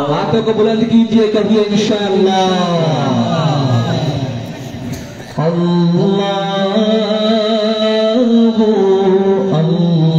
बातों को बुलंद कीजिए कभी इंशाअल्लाह। अल्लाहु अल्लाहु अल्लाहु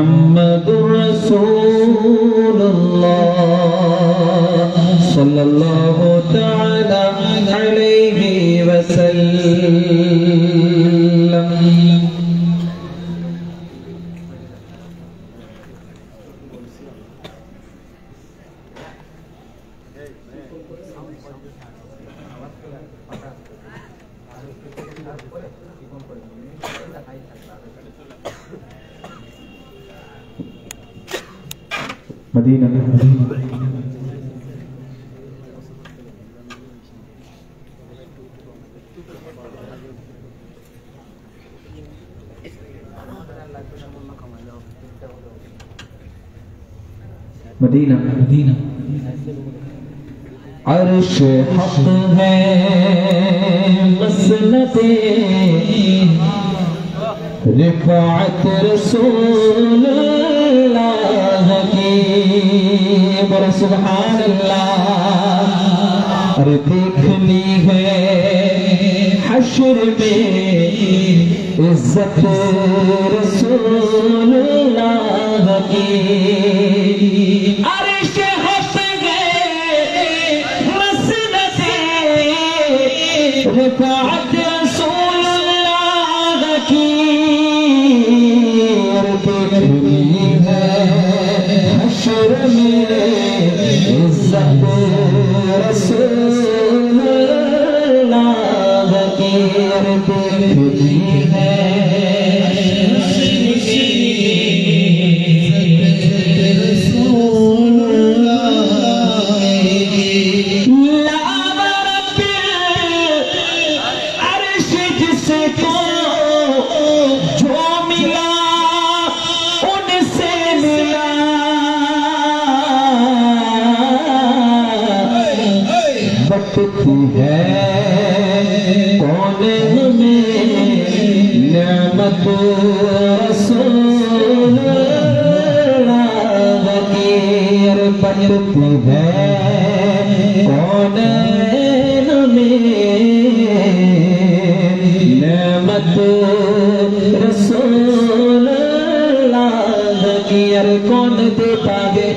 मुहम्मदुर रसूलुल्लाह सल्लल्लाहु तआला अलैहि वसल्लम। मदीना मदीना मदीना अर्श हक़ है मसनदे रिफ़ाअत रसूलुल्लाह की। बोलो सुभान अल्लाह। अरे देखनी है हश्र में इज्जत रसूलुल्लाह की। अर्श हक़ है मसनदे रिफ़ाअत रसूलुल्लाह की। देखनी है हश्र में इज्जत रसूलुल्लाह की। देखनी है बटती है कौन में नेमत रसूलुल्लाह की। बटती है कौन में नेमत रसूलुल्लाह की। अरे कौन देता है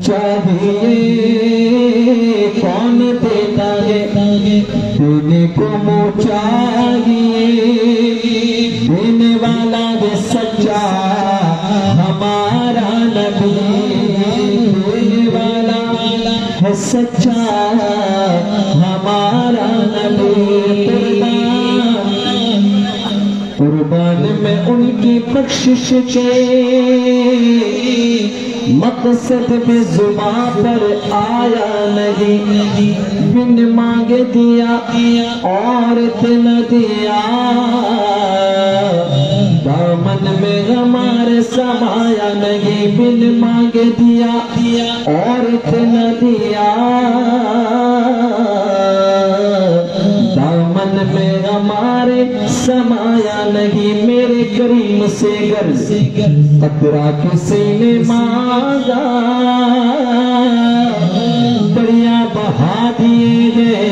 चाहिए, कौन देता है देने को मुँह चाहिए। देने वाला है सच्चा हमारा नबी। देने वाला है सच्चा हमारा नबी। कुर्बान में उनकी बख्शिश के मकसद में जुबां पर आया नहीं। बिन मांगे दिया औरत न दिया। दामन में हमारे समाया नहीं। बिन मांगे दिया औरत न दिया। दामन में हमारे समाया नहीं। मेरे करीम से गर कतरा किसी ने मांगा दरिया बहा दिए गए।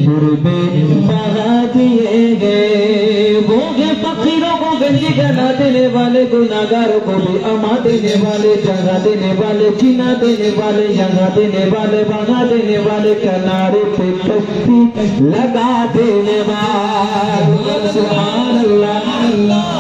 गुरबे बहा दिए गए। भोगे फकीरों को गंजी गला देने वाले, गुनाहगारों को भी अमा देने वाले, जगह देने वाले, जीना देने वाले, जगह देने वाले, बहा देने वाले, किनारे पे कश्ती लगा देने वाले। सुभान अल्लाह।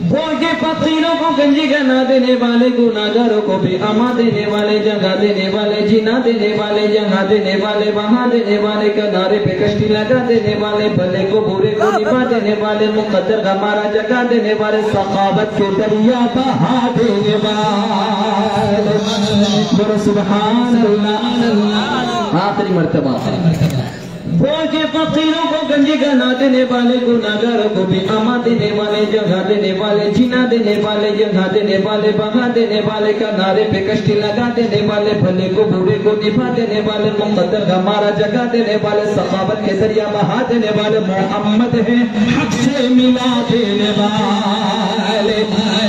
भोगे फकीरों को गंजी गना देने वाले, गुनाहगारों को भी अमा देने वाले, जगह देने वाले, जीना देने वाले, जगह देने वाले, बहा देने वाले, किनारे पे कश्ती लगा देने वाले, भले को बुरे को निभा देने वाले, मुकद्दर हमारा जगा देने वाले, सखावत के दरिया बहा देने वाले। सुभान अल्लाह। आखिरी मर्तबा भोगे फकीरों को गंजी गना देने वाले, गुनाहगारों को भी अमा देने वाले, जगह देने वाले, जीना देने वाले, जगह देने वाले, बहा देने वाले, किनारे पे कश्ती लगा देने वाले, भले को बुरे को निभा देने वाले, मुकद्दर हमारा जगा देने वाले, सखावत के दरिया बहा देने वाले, मोहम्मद है हक से मिला देने वाले।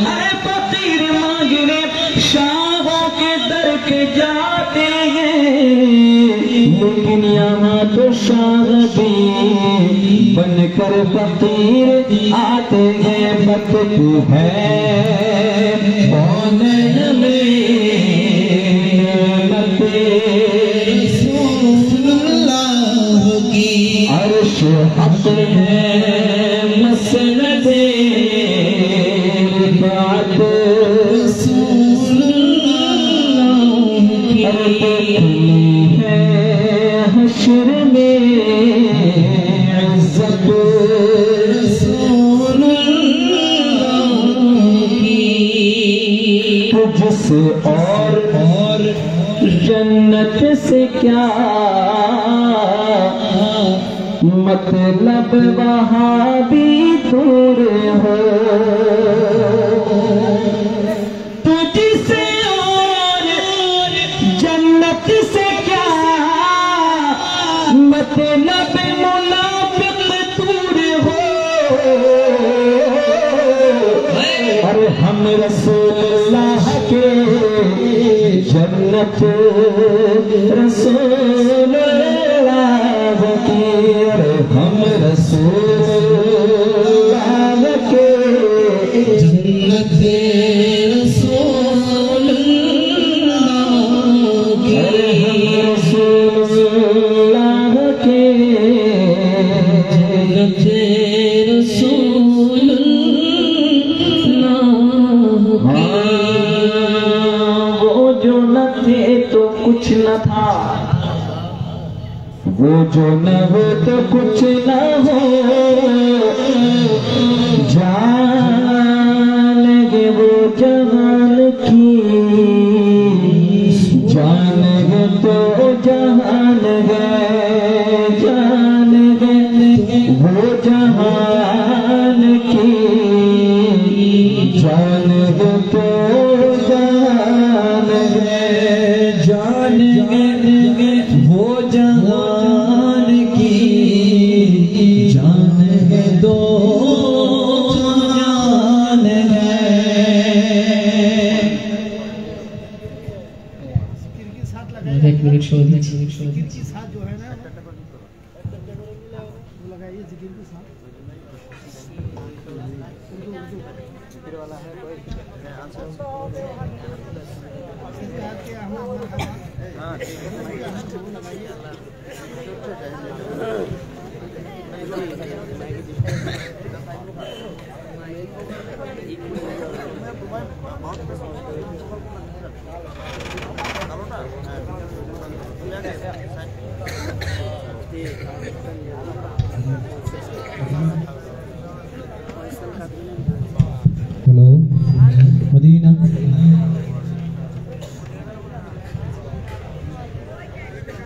अरे फकीर मांगने शाहों के दर के जाते हैं, लेकिन यहाँ तो शाह भी बनकर फकीर आते हैं बकती है कौन में रसूलुल्लाह की अर्श हक है मसनदे बात रसूलुल्लाह की है हश्र में इज्जत रसूलुल्लाह की तुझसे और जन्नत से क्या मतलब वहाँ भी दूर हो तुझसे और जन्नत से क्या मतलब मुनाफिक दूर हो अरे हम रसूलुल्लाह के जन्नत रसूलुल्लाह की अरे हम रसूलुल्लाह के जन्नत रसूलुल्लाह की अरे हम रसूलुल्लाह के जन्नत रसूलुल्लाह की जो न थे तो कुछ न था वो जो न हो तो कुछ न हो जान गे वो जहान की जान गे तो जहान गए जान गे वो जहान की जान गे तो वो जहान की जान है दो जान है एक मिनट छोड़ दीजिए जिक्र के साथ जो है ना वो लगाइए जिक्र के साथ जिक्र वाला है कोई हेलो मदीना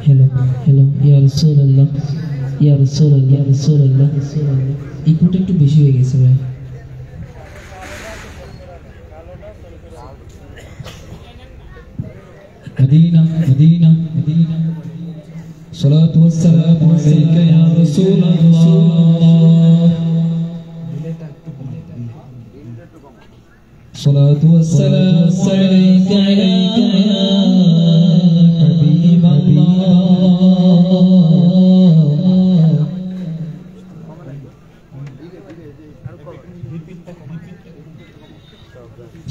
हेलो हेलो या রাসূলুল্লাহ या রাসূলুল্লাহ या রাসূলুল্লাহ ইকোটা একটু বেশি হয়ে গেছে ভাই मदीना मदीना मदीना सलातु वस्सलामु अलैका या रसूलल्लाह सलातु वस्सलामु अलैका या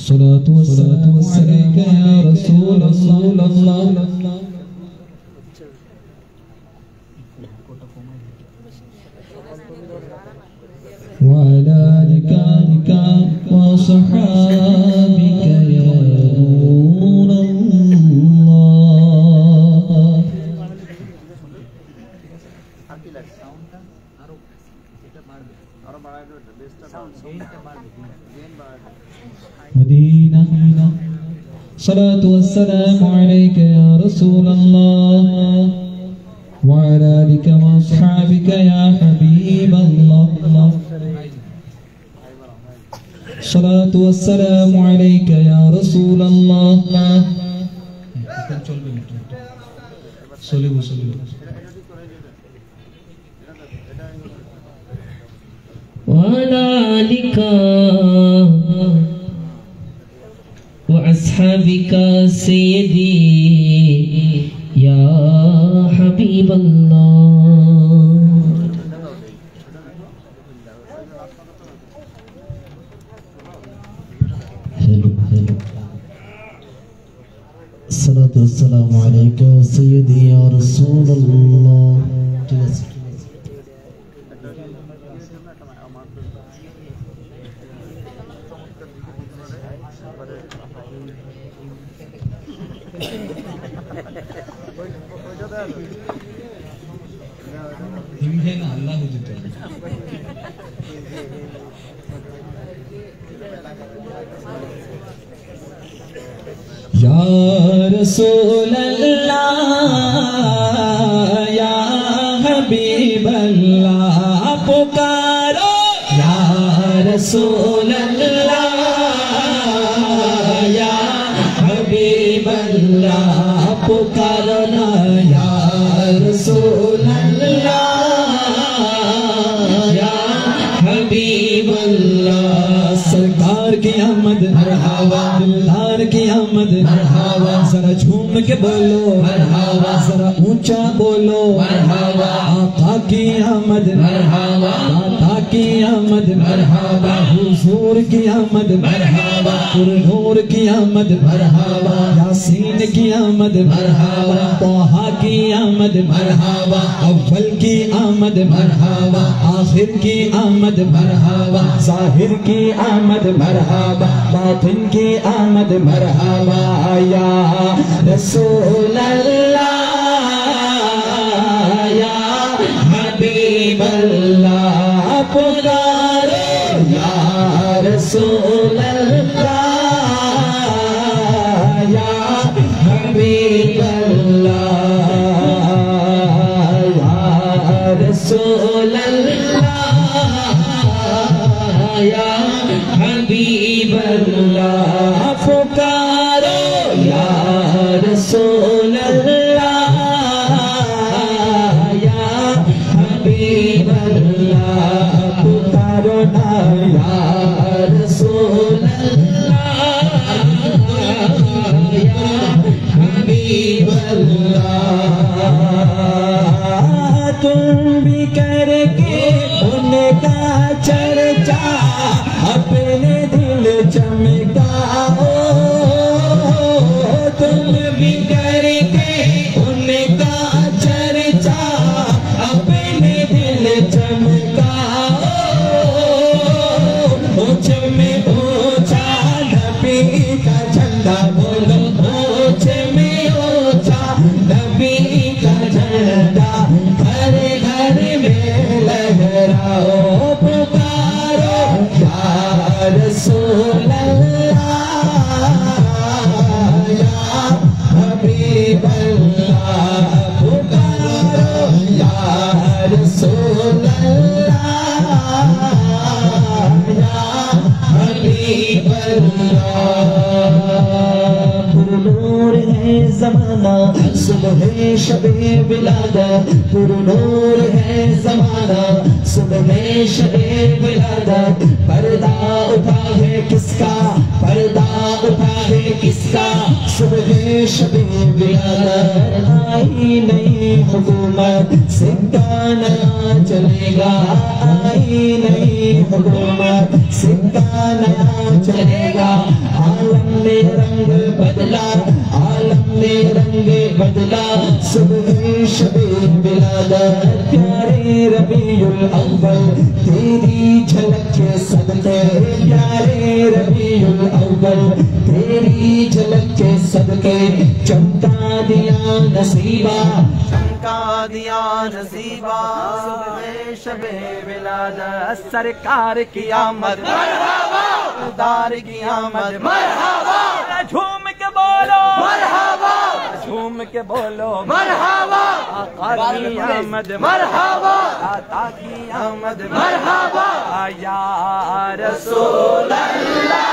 सलातु वस्सलामु अलैका या रसूलल्लाह وعلى آلك وصحابك يا نور الله مدينة صلاة والسلام عليك يا رسول الله وعلى آلك وأصحابك يا حبيب الله صلاة والسلام عليك يا رسول الله وعلى آلك وأصحابك سيدي يا حبيب الله सलातु वस्सलामु अलैका सय्यदी या रसूलल्लाह। ठीक है। हिम्हे ना अल्लाह हुजूर या रसूल अल्लाह या हबीब अल्लाह पुकारो या रसूल अल्लाह या हबीब अल्लाह पुकारो ना या रसूल अल्लाह या हबीब अल्लाह। सरकार की आमद मरहबा, दिलदार की आमद मरहबा, जरा झूम के बोलो मरहबा, जरा ऊंचा बोलो मरहबा। आका की आमद मरहबा, दाता की आमद मरहबा, हुजूर की आमद मरहबा, नूर की आमद मरहबा, यासीन की आमद मरहबा, तोहा की आमद मरहबा, अव्वल की आमद मरहबा, आखिर की आमद मरहबा, जाहिर की आमद मरहबा, बातिन की आमद मरहबा। या रसूल अल्लाह या हबीब अल्लाह पुकारो या रसूल अल्लाह या हबीब अल्लाह या रसूल अल्लाह या हबीब अल्लाह पुकारो या रसूल अल्लाह या हबीब अल्लाह पुकारो ना या रसूल अल्लाह या हबीब अल्लाह। तुम भी करके उनका चर्चा अपने दिल चमकाओ, तुम भी करके उनका चर्चा अपने दिल चमकाओ। ऊंच में ऊंचा नबी का झंडा बोलो, ऊंच में ऊंचा नबी का झंडा घर घर में लहराओ। पुकारो या रसूल अल्लाह या हबीब अल्लाह पुकारो या रसूल अल्लाह या हबीब अल्लाह। पुरनूर है ज़माना सुबह शबे विलादत, पुरनूर है ज़माना सुबह शबे विलादत। पर्दा उठा है किसका, पर्दा उठा है किसका, सुबह शबे विलादत। आई नई हुकूमत सिक्का नया चलेगा, आई नई हुकूमत सिक्का नया चलेगा। आलम ने रंग बदला, आलम ने रंग बदला सुबह शबे विलादत। प्यारे रबीउल अव्वल तेरी झलक के सदके, प्यारे रबीउल अव्वल तेरी झलक के सदके चमका दिया नसीबा, चमका दिया नसीबा सुबह शबे विलादत। सरकार की आमद मरहबा, सरदार की आमद मरहबा। झूम के बोलो मरहबा, झूम के बोलो मरहबा। आका की आमद मरहबा, दाता की आमद मरहबा। या रसूल अल्लाह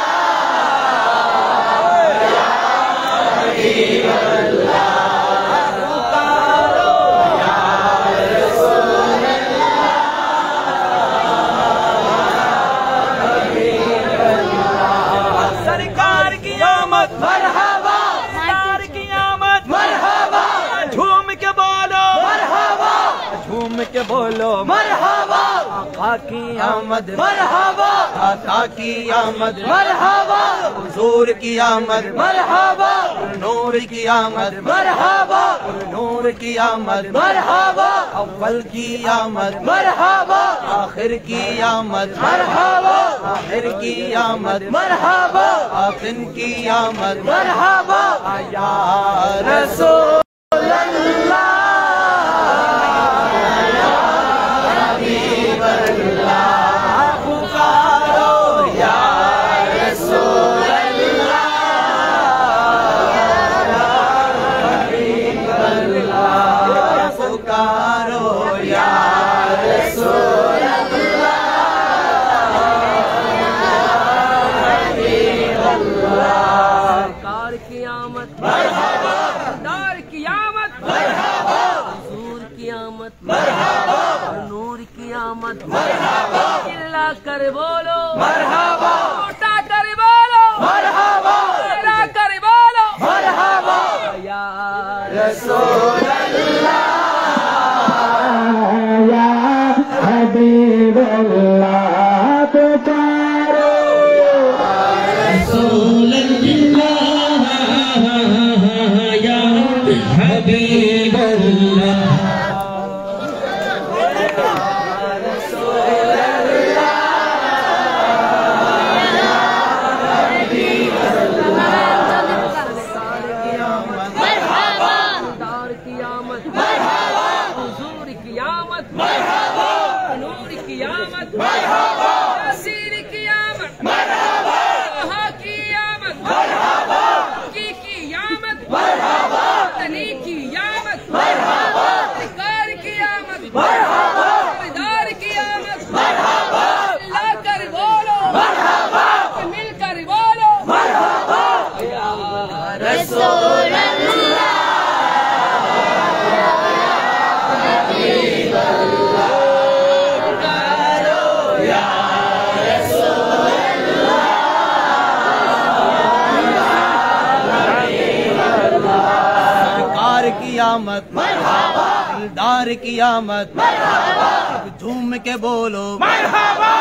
या हबीब अल्लाह पुकारो या रसूल अल्लाह हबीब अल्लाह। सरकार की आमद मरहबा, सरकार की आमद मरहबा। झूम के बोलो मरहबा, झूम के बोलो मरहबा। आका की आमद मरहबा, आका की आमद मरहबा, हुजूर की आमद मरहबा, नूर की आमद मरहबा, नूर की आमद मरहबा, अव्वल की आमद मरहबा, आखिर की आमद मरहबा, आखिर की आमद मरहबा, आखिर की आमद मरहबा, या रसूल अल्लाह चिल्ला कर बोलो मरहबा, उठा कर बोलो मरहबा, चिल्ला कर बोलो मरहबा, या रसूल अल्लाह या हबीब अल्लाह पुकारो रसूल अल्लाह या हबीब अल्लाह। आमद मरहबा, दिलदार की आमद मरहबा, झूम के बोलो मरहबा,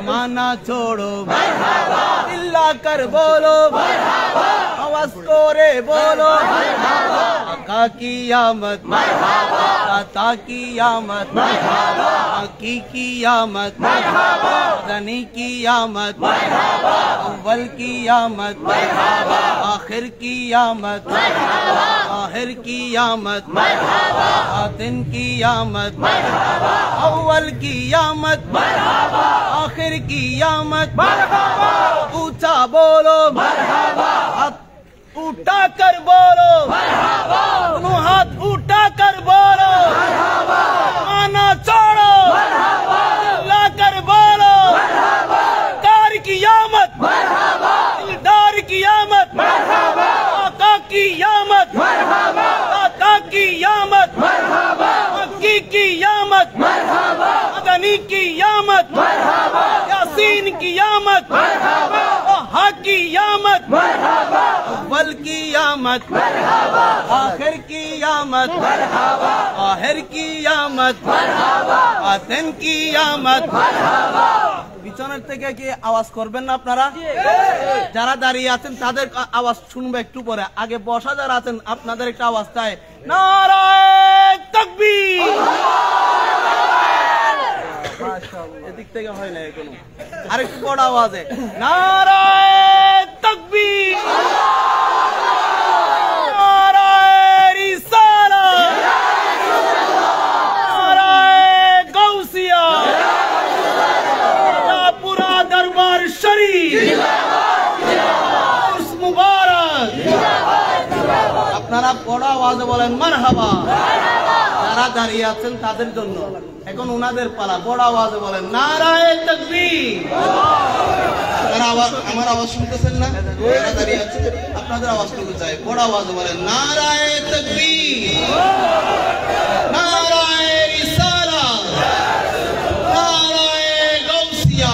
माना छोड़ो मरहबा, चिल्ला कर बोलो मरहबा, आवाज कोरे बोलो मरहबा, आका की आमद मरहबा, दाता की आमद मरहबा, आकी की आमद मरहबा, गनी की आमद मरहबा, अव्वल की आमद मरहबा, आखिर की आमद मरहबा, आखिर की आमद मरहबा, आतिन की आमद मरहबा, अव्वल की आमद मरहबा, आखिर की आमद मरहबा, ऊंचा बोलो मरहबा, हाथ उठा कर बोलो मरहबा, हाथ उठा कर बोलो मरहबा, आना छोड़ो मरहबा, ला कर बोलो मरहबा, कार की आमद मरहबा, दिलदार की आमद मरहबा, आका की आमद मरहबा, दाता की आमद मरहबा, मक्की की आमद मरहबा, मदनी की आमद मरहबा, यासीन की आमद मरहबा, हा की आमद मरहबा, अव्वल की आमद मरहबा, आखिर की आमद मरहबा, आखिर की आमद मरहबा, आतिन की आमद मरहबा। পিছনের থেকে কি আওয়াজ করবেন না আপনারা? যারা দাঁড়িয়ে আছেন তাদের আওয়াজ শুনবো একটু পরে, আগে বসা যারা আছেন আপনাদের একটা আওয়াজ চাই, নারায়ে তাকবীর। মাশাআল্লাহ, এদিক থেকে হয় না এখনো, আরেকটু বড় আওয়াজে নারায়ে তাকবীর, নারায়ে রিসালাত, নারায়ে গাউসিয়া, পুরা দরবার শরীফ মুবারক। আপনারা বড় আওয়াজে বলেন মারহাবা। যারা দাঁড়িয়ে আছেন তাদের জন্য এখন ওনাদের পালা, বড় আওয়াজে বলেন নারায়ে তাকবীর। আপনারা আওয়াজ, আমার আওয়াজ শুনতেছেন না? যারা দাঁড়িয়ে আছেন আপনাদের আওয়াজটুকু চাই, বড় আওয়াজে বলেন নারায়ে তাকবীর, নারায়ে রিসালাত, নারায়ে গাউসিয়া,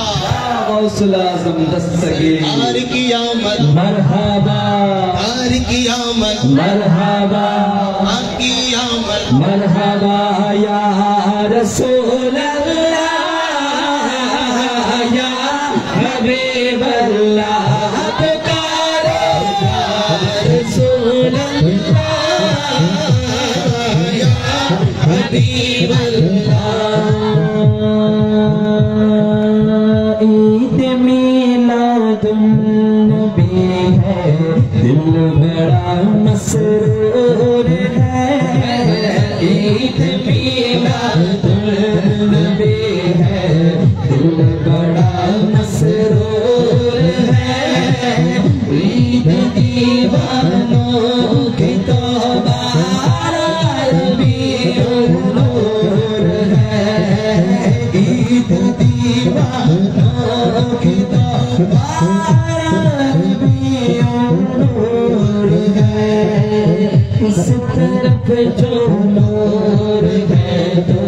गौसुल आज़म दस्तगीर, तार की आमद मरहबा, तार की आमद मरहबा, आकी आमद मरहबा या रसूल अल्लाह हबीब अल्लाह पुकारो या रसूल अल्लाह या हबीब अल्लाह। ईद मिलादुन्नबी है, दिल बड़ा मसरूर है। ईद मिलादुन्नबी है, दिल बड़ा मसरूर है। ईद दीवानों की तौबा रबीउल नूर है। ईद दीवानों की तौबा रबीउल नूर है। इस तरफ जो नूर है तो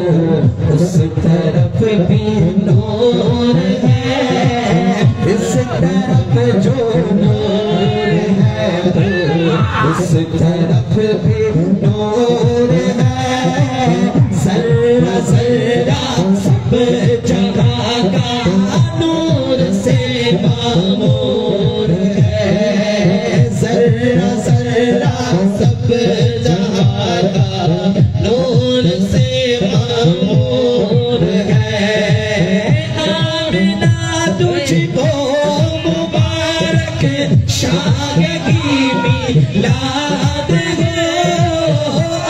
उस तरफ भी नूर है। इस तरफ जो नूर है तो उस तरफ भी नूर है। जर्रा जर्रा सब जगह का नूर से मामूर है। जर्रा जर्रा सब जगह का नूर से मामूर है। आमिना तुझको मुबारक शाह की मिलाद है।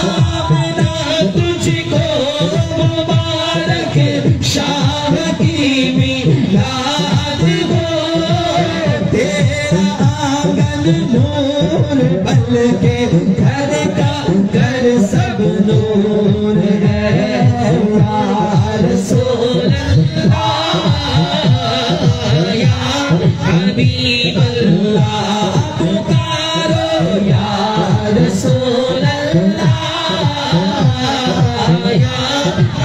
आमिना तुझको मुबारक शाह की मिलाद हो। तेरा आंगन नूर बल्कि घर का घर सब नूर है। या रसूल अल्लाह या हबीब अल्लाह पुकारो या रसूल अल्लाह या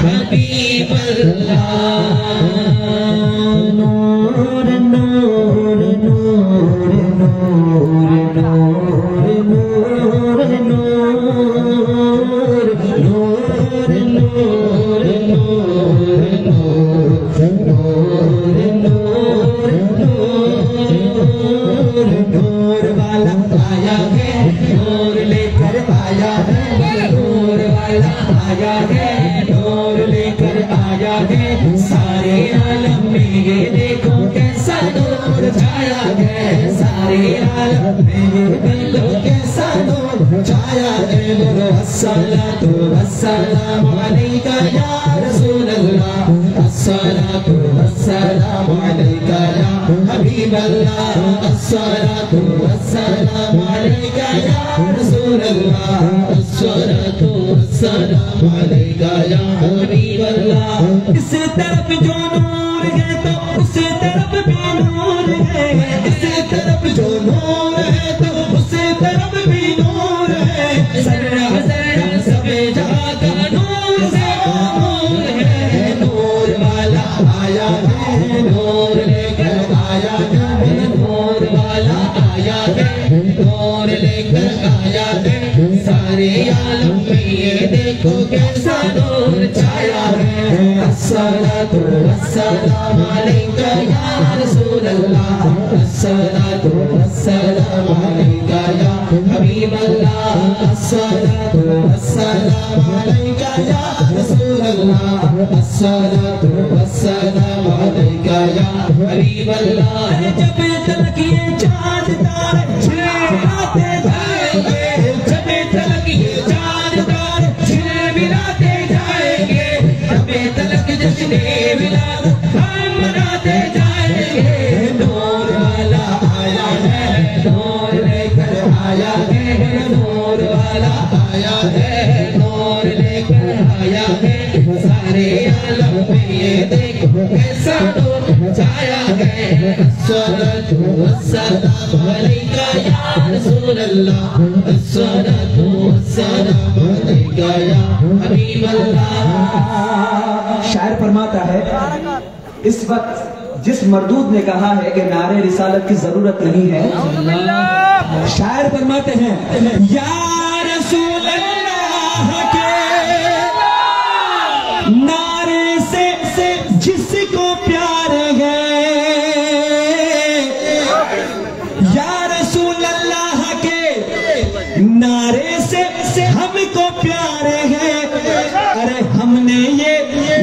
हबीब अल्लाह। नूर नूर नूर नूर नूर नूर नूर नूर नूर नूर नूर नूर वाला आया है, नूर लेकर आया है। नूर वाला आया है, नूर लेकर आया है। सारे आलम में ये देखो कैसा नूर छाया है। सारे आलम में ये देखो कैसा नूर छाया है। बोलो अस्सलातु वस्सलामु अलैका या रसूल अल्लाह। अस्सलातु वस्सलामु अलैका या हबीब अल्लाह। अस्सलातु वस्सलामु अलैका या रसूल अल्लाह। अस्सलातु वस्सलामु अलैका या हबीब अल्लाह। इस तरफ जो नूर है तो उस तरफ भी नूर है। इस तरफ जो नूर है तो उस तरफ भी नूर है। जर्रा जर्रा सब जगह का नूर से नूर है। नूर वाला आया है, नूर लेकर आया है। नूर वाला आया है, नूर लेकर आया है। सारे आलम में ये देखो कैसा नूर छाया है। अस्सलातु वस्सलामु अलैका या रसूल अल्लाह। अस्सलातु वस्सलामु अलैका या हबीब अल्लाह। अस्सलातु वस्सलामु अलैका या रसूल अल्लाह। अस्सलातु वस्सलामु अलैका या हबीब अल्लाह। जब तक ये चाँद तारे छिलमिलाते जाएंगे, जब तक ये चाँद तारे छिलमिलाते जाएंगे, तब तक जश्न-ए मिलाद हम मनाते जाएंगे। नूर वाला आया है, नूर लेकर आया है। नूर वाला आया है, नूर लेकर आया है। सारे आलम में ये देखो कैसा नूर छाया है। अस्सलातु वस्सलामु अलैका या रसूल अल्लाह। अस्सलातु वस्सलामु अलैका या हबीब अल्लाह। शायर फरमाता है, इस वक्त जिस मरदूद ने कहा है कि नारे रिसालत की जरूरत नहीं है, शायर फरमाते हैं या रसूल अल्लाह के नारे से जिसको प्यार है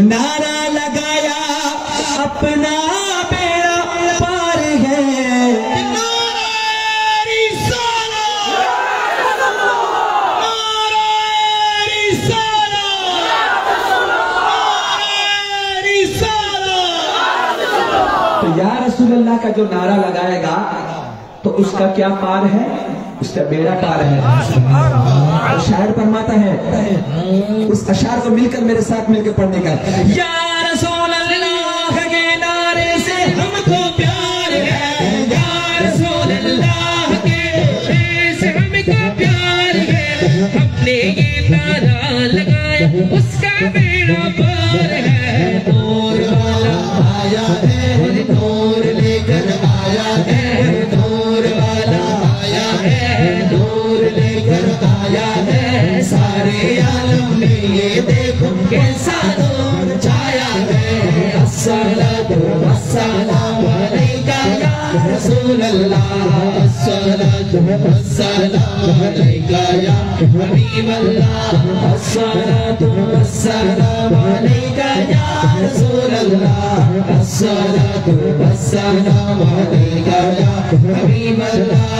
नारा लगाया अपना बेड़ा पार है। तो या रसूल अल्लाह का जो नारा लगाएगा तो उसका क्या पार है? उसका बेड़ा पार है। और शायर फरमाता है, उस अशार को मिलकर मेरे साथ मिलकर पढ़ने का। या रसूल अल्लाह के नारे से हमको प्यार है, या रसूल अल्लाह के नारे से हमको प्यार है। हमने ये नारा लगाया उसका बेड़ा पार है। नूर वाला आया है, नूर लेकर आया है, नूर वाला आया है, नूर लेकर आया है। सारे आलम में ये देखो कैसा नूर छाया है। अस्सलातु वस्सलामु अलैका या रसूल अल्लाह, अस्सलातु वस्सलामु अलैका या हबीब अल्लाह, अस्सलातु वस्सलामु अलैका या रसूल अल्लाह, अस्सलातु वस्सलामु अलैका या हबीब अल्लाह।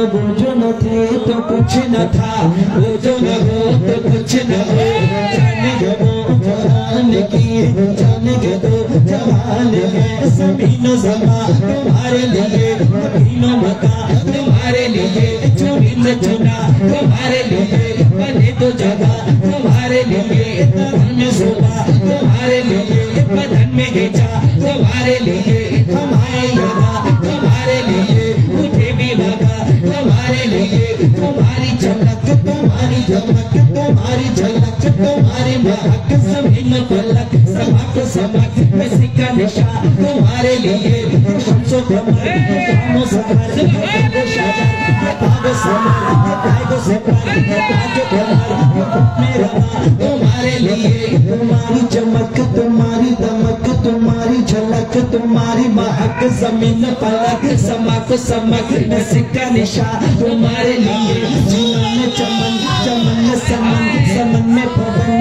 वो जो न थे तो कुछ न था, वो जो न हो तो कुछ न हो। जानेंगे वो जहान की, जानेंगे तो जहान है। ज़मीन ज़मा तुम्हारे लिए, मदीना मक्का तुम्हारे लिए। चुनिंदा चुना तुम्हारे लिए, बने तो जगह तुम्हारे लिए। तन में सुबह तुम्हारे लिए, बदन में हिजा तुम्हारे लिए। हमारे यहाँ तुम्हारे लिए, उठे भी लगा तुम्हारे लिए। तुम्हारी झलक तुम्हारी झमक तुम्हारी झलक तुम्हारी महक। ज़मीन फलक समक समक में सिक्का निशा तुम्हारे लिए। शम्सो कमर कामो सहर ये शजर ये तागो समर ये तागो सफर ये ताजो कमर मेरा तुम्हारे लिए। तुम्हारी चमक तुम्हारी दमक तुम्हारी झलक तुम्हारी महक। ज़मीन फलक समक समक में सिक्का निशा तुम्हारे लिए। जीवन में चमन चमन में समन समन में भवन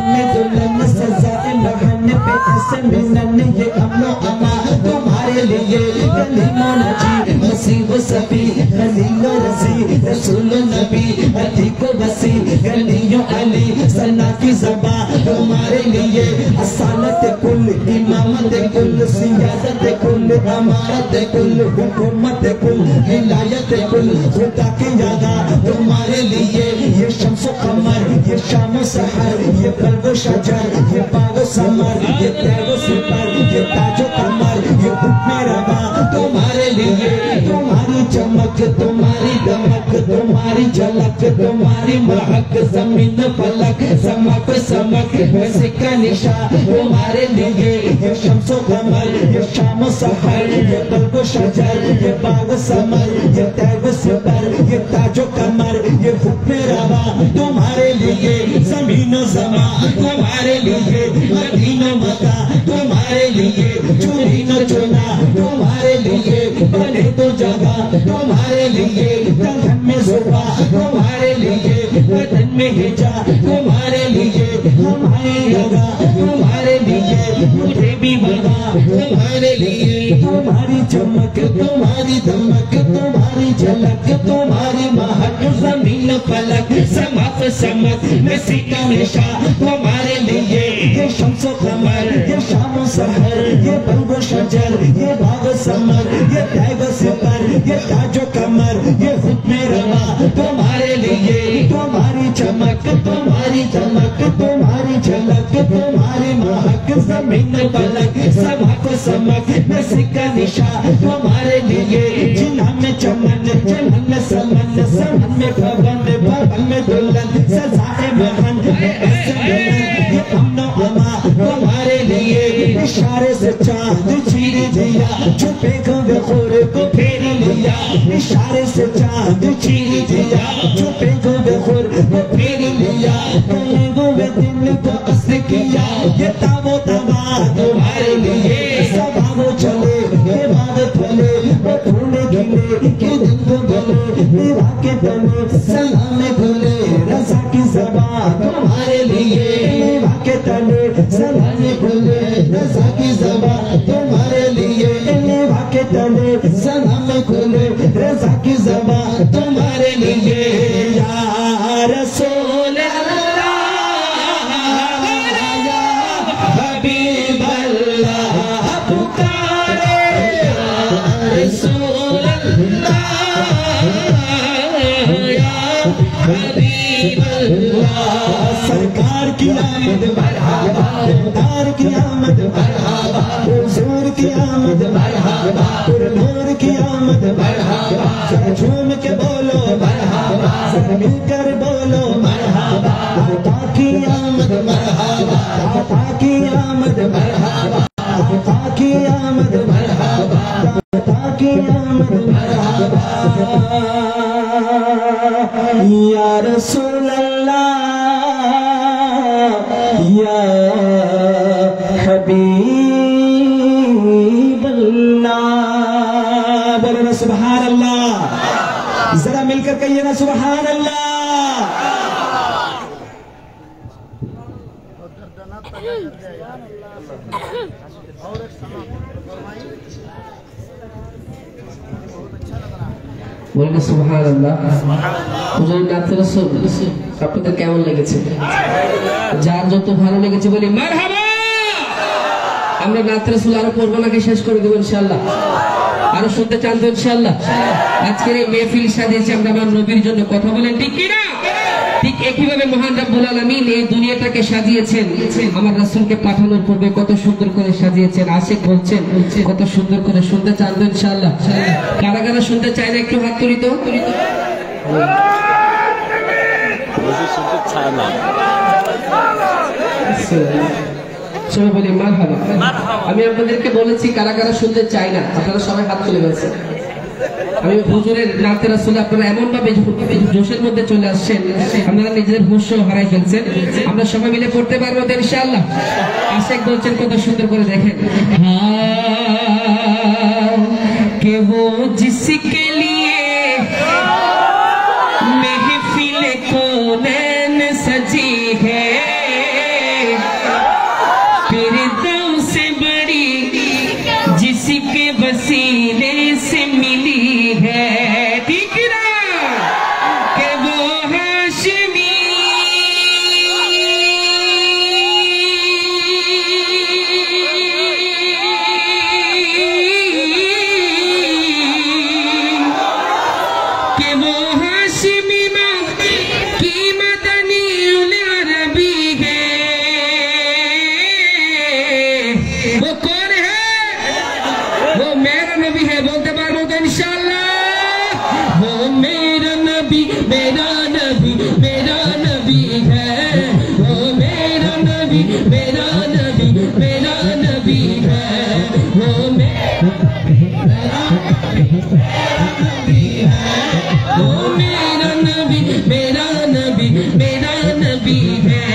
में दुल्हन सजाए लगन पे ऐसे मिलन। ये अमनो अमा तुम्हारे लिए। गलीमो नजी मसीह सफी गलीलो रसी रसूल नबी अतीको बसी गलियों अली सना की ज़बां तुम्हारे लिए। असालत कुल इमामत कुल सियासत कुल अमारत कुल हुकूमत कुल हिदायत कुल खुदा की जगह तुम्हारे लिए। ये शम्सो कमर ये शामो सहर ये फलगो शजर ये बागो समर ये तैगो सिपर ये ताजो कमर ये हुक्मे रवा तुम्हारे लिए। तुम्हारी चमक तुम्हारी दमक तुम्हारी झलक तुम्हारी महक। ज़मीन फलक समक समक में सिक्का निशा तुम्हारे लिए। ये शम्सो कमर ये शामो सहर ये फलगो शजर ये बागो समर ये तैगो सिपर ये ताजो कमर ये हुक्मे रवा तुम्हारे लिए। ज़मीन ज़मा तुम्हारे लिए, मदीना मक्का तुम्हारे लिए। चुनी न चुना तुम्हारे लिए, बने तो जगह तुम्हारे लिए। तन में ज़ुबा तुम्हारे लिए, बदन में हिजा तुम्हारे लिए। हमारी जगह तुम्हारे लिए, मुझे भी बना तुम्हारे लिए। तुम्हारी चमक तुम्हारी धमक तुम्हारी झलक तुम्हारी महक। ज़मीन फलक समक समक में सिक्का निशा तुम्हारे लिए। ये शम्सो कमर ये शामो सहर ये बल्गो शजर ये बागो समर ये तैगो सिपर ये ताजो कमर ये हुक्मे रवा तुम्हारे लिए। तुम्हारी चमक तुम्हारी धमक तुम्हारी झलक तुम्हारी महक। ज़मीन फलक समक समक में सिक्का निशा तुम्हारे लिए। जिन्हा में चमन चमन में समन समन में भवन भवन में दुल्हन सजाए बहन ऐसे दुल्हन। ये अमनो अमा तुम्हारे लिए। इशारे से चांद चीर दिया छुपे गए खोर को फेर लिया। इशारे से चांद चीर दिया छुपे गए खोर को फेर लिया। गए हुए दिल को अस्त किया ये ताबो तबा तुम्हारे लिए। सभाओ चले ये बाग फले वो फूले खिले के दिल को गले मेरा के तले सलाम खुले रज़ा की ज़बां तुम्हारे लिए। मेरा के तले की ज़बान तुम्हारे लिए या रसूल अल्लाह या हबीब अल्लाह पुकारे या रसूल अल्लाह या हबीब अल्लाह। सरकार की आमद मरहबा, सरकार की आमद मरहबा, हुजूर की आमद मरहबा, नूर की आमद मरहबा। सब झूम के बोलो मरहबा, सब मिलकर बोलो मरहबा। आका की आमद मरहबा, आका की आमद मरहबा, आका की आमद मरहबा, आका की आमद मरहबा। या रसूल अल्लाह या हबीब अल्लाह। बोलो ना सुभान अल्लाह, जरा मिलकर कहिए ना सुभान अल्लाह। বলুন সুবহানাল্লাহ। হুজুর নাতে রাসূল আপনাদের কেমন লেগেছে? যার যত ভালো লেগেছে বলি মারহাবা। আমরা নাতে রাসূল আরো পড়বো নাকি শেষ করে দেব ইনশাআল্লাহ? আরো শুনতে চান তো ইনশাআল্লাহ? আজকের এই মেহফিল সাজিয়েছি আমরা আমার নবীর জন্য, কথা বলেন ঠিক কি না? ঠিক একইভাবে মহান রব্বুল আলামিন এই দুনিয়াটাকে সাজিয়েছেন আমার রাসূলকে পাঠানোর পূর্বে কত সুন্দর করে সাজিয়েছেন। আশিক বলছেন কত সুন্দর করে, শুনতে চান তো ইনশাআল্লাহ? কারা কারা শুনতে চায় না একটু হাত তুলি তো। সবাই বলি মারহাবা। আমি আপনাদেরকে বলেছি কারা কারা শুনতে চায় না, আপনারা সবাই হাত তুলে ফেলছেন। আমি হুজুরের নাতে রাসূল আপনারা এমন ভাবে জোশের মধ্যে চলে আসছেন, আপনারা নিজেদের হুঁশ হারাই ফেলছেন। আমরা সবাই মিলে পড়তে পারবো তো ইনশাআল্লাহ? আশিক বলছেন কত সুন্দর করে, দেখেন। কে वो जिसके लिए महफिल कौनैन सजी है, फिरदौस से बड़ी जिसके वसीले से मिली है। ठीक ना कि वो हाशमी की मदनी अरबी है। वो कौन है? वो मेरा नबी है। बोलते पारो तो इंशाअल्लाह। वो मेरा नबी, मेरा नबी, मेरा नबी है। वो मेरा नबी, मेरा नबी, मेरा नबी है। वो मेरा नबी है। वो मेरा नबी, मेरा नबी, मेरा नबी है।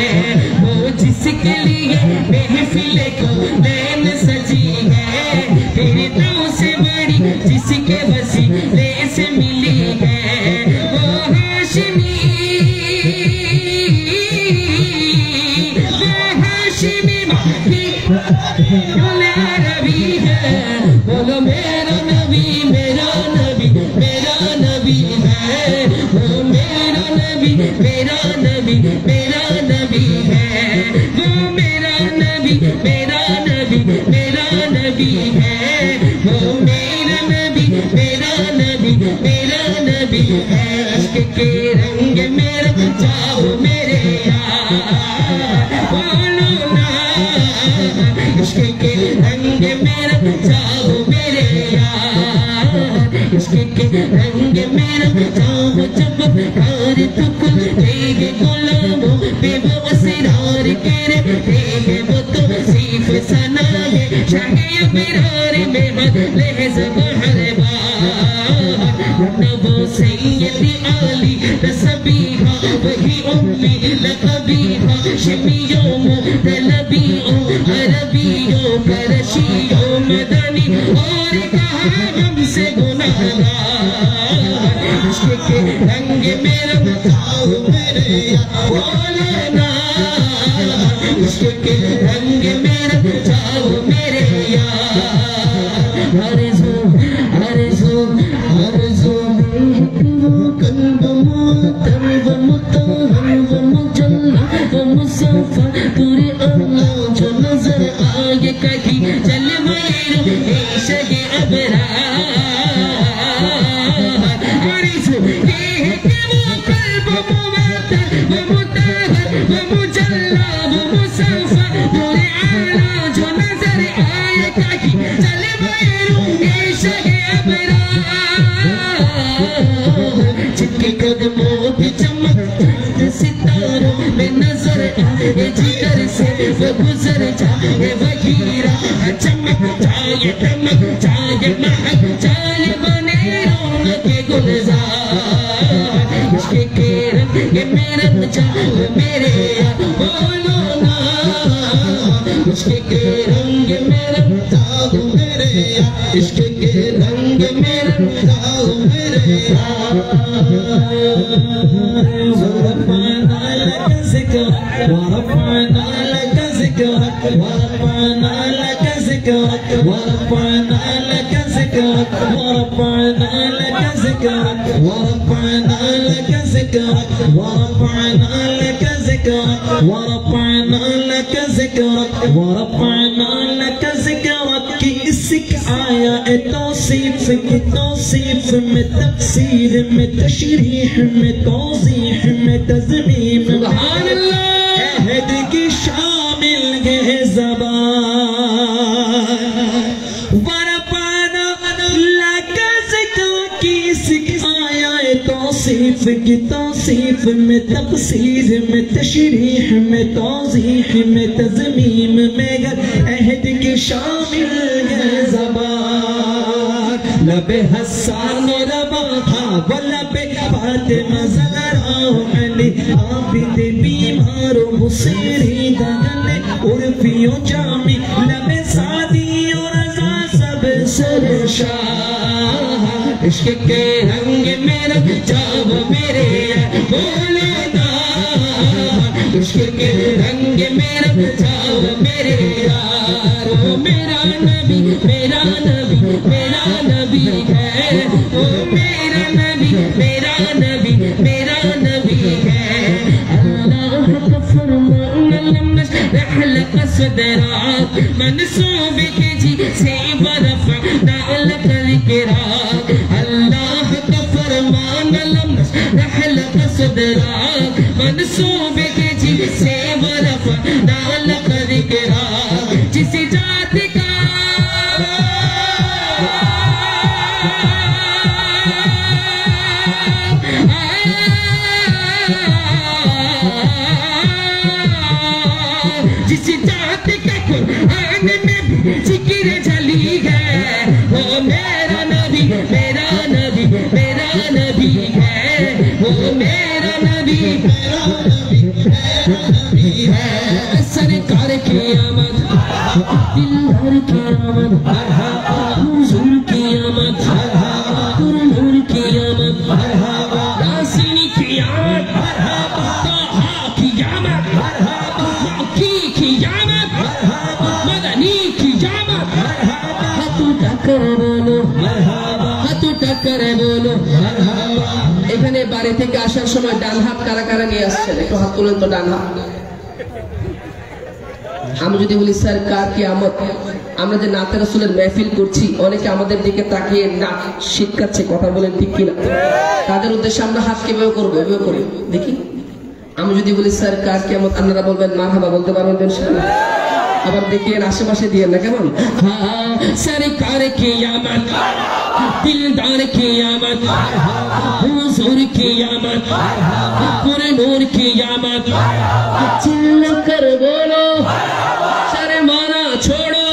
वो जिसके लिए महफिल कौनैन सजी है, फिरदौस से बड़ी जिसके वसीले से मिली है। वो हाशिमी, वो हाशिमी अरबी है। बोलो मेरा नबी, मेरा नबी, मेरा नबी है। वो मेरा नबी, मेरा नबी, मेरा नबी है। वो मेरा नबी, मेरा नबी, मेरा नबी है। वो मेरा नबी, मेरा नबी, मेरा नबी है। इश्क के रंग मेरा जाओ मेरे यार, बोलो ना। इश्क के रंग मेरा जाओ मेरे यार, इश्क के रंग मेरा जाओ जब हार तुक देगे गुलामों पे वो असरार करे देगे। वो तो सीफ सना है शाहे अबरार में मत लहज़ महरबा। वो सैयदी आली रसबीहा वही उम्मी लकबीहा। शमियों मुतलबियों अरबियों परशियों मदनी और कहा हमसे गुनाहगार। इश्क के रंग मेरा बताओ मेरे यार, इश्क के रंग मेरा बताओ मेरे यार। आरज़ू आरज़ू आरज़ू गुजर जाए वहीरा चमक जाए दमक जाए महक जाए बने रौनक के गुलजार इश्क़ के रंग में रंग जाओ मेरे यार बोलो ना इश्क़ के रंग में रंग जाओ मेरे यार इश्क़ के रंग में रंग जाओ मेरे यार ورفعنا لك ذكرك ورفعنا لك ذكرك ورفعنا لك ذكرك ورفعنا لك ذكرك ورفعنا لك ذكرك ورفعنا لك ذكرك ورفعنا لك ذكرك ورفعنا لك ذكرك कि इसक आया है तौसीफ की तौसीफ में तफसीर में तशरीह में तौज़ीह में तज़मीम सुभान अल्लाह अहद की शामिल है ज़बान वरफ़अना लक ज़िक्र की इसक आया है तौसीफ की तौसीफ में तफसीर में तशरीह में तौज़ीह में तज़मीम में अहद की शामिल है ज़बान लबे हसन रबा व लबे फातिमा ज़हरा अली आबिद बीमार मुसेरी दगने उर्फियों जामी लबे सादी और रज़ा सब सरशाह इश्क़ के रंग में रंग जाओ मेरे बोले ना इश्क़ के रंग में रंग जाओ मेरे यार ओ मेरा नबी मेरा नबी मेरा नबी है ओ मेरा नबी मेरा नबी मेरा नबी है अल्लाह का फरमान लम्स रहलक सदरात मनसूबे के जी से बरफ डाल कर गिरा अल्लाह का फरमान लम्स रहलक सदरात मनसूबे के जी से बरफ डाल कर गिरा जिस जाति का जिस जाति का कुरान में जिक्र झली है वो मेरा नबी मेरा नबी मेरा नबी है वो मेरा नबी मेरा नबी मेरा नबी है सरकार की आमद दिलदार की आमद हुजूर की आमद नूर की आमद यासीनी की आमद ताहा की आमद मक्की की आमद मदनी की आमद हाथ उठाकर बोलो हाथ उठाकर बोलो এখানে বাড়ি থেকে আসার সময় ডান হাত কারা কারা নিয়ে আসছেন একটু হাত তুলেন তো ডান হাত আমি যদি বলি সরকার কি আমত আমরা যে নাতে রাসূলের মাহফিল করছি অনেকে আমাদের দিকে তাকিয়ে নাক শিটকাচ্ছে কথা বলেন ঠিক কি না তাদের উদ্দেশ্যে আমরা হাত কিভাবে করব এভাবে করি দেখি আমি যদি বলি সরকার কি আমত আপনারা বলবেন মারহাবা বলতে পারবেন ইনশাআল্লাহ আবার দেখিয়ে আশেপাশে দিয়ে না কেমন হ্যাঁ সরকার কি আমত दिलदार की आमद हुजूर की आमद पूरे नूर की आमद चिल्ल कर बोलो शर्माना छोड़ो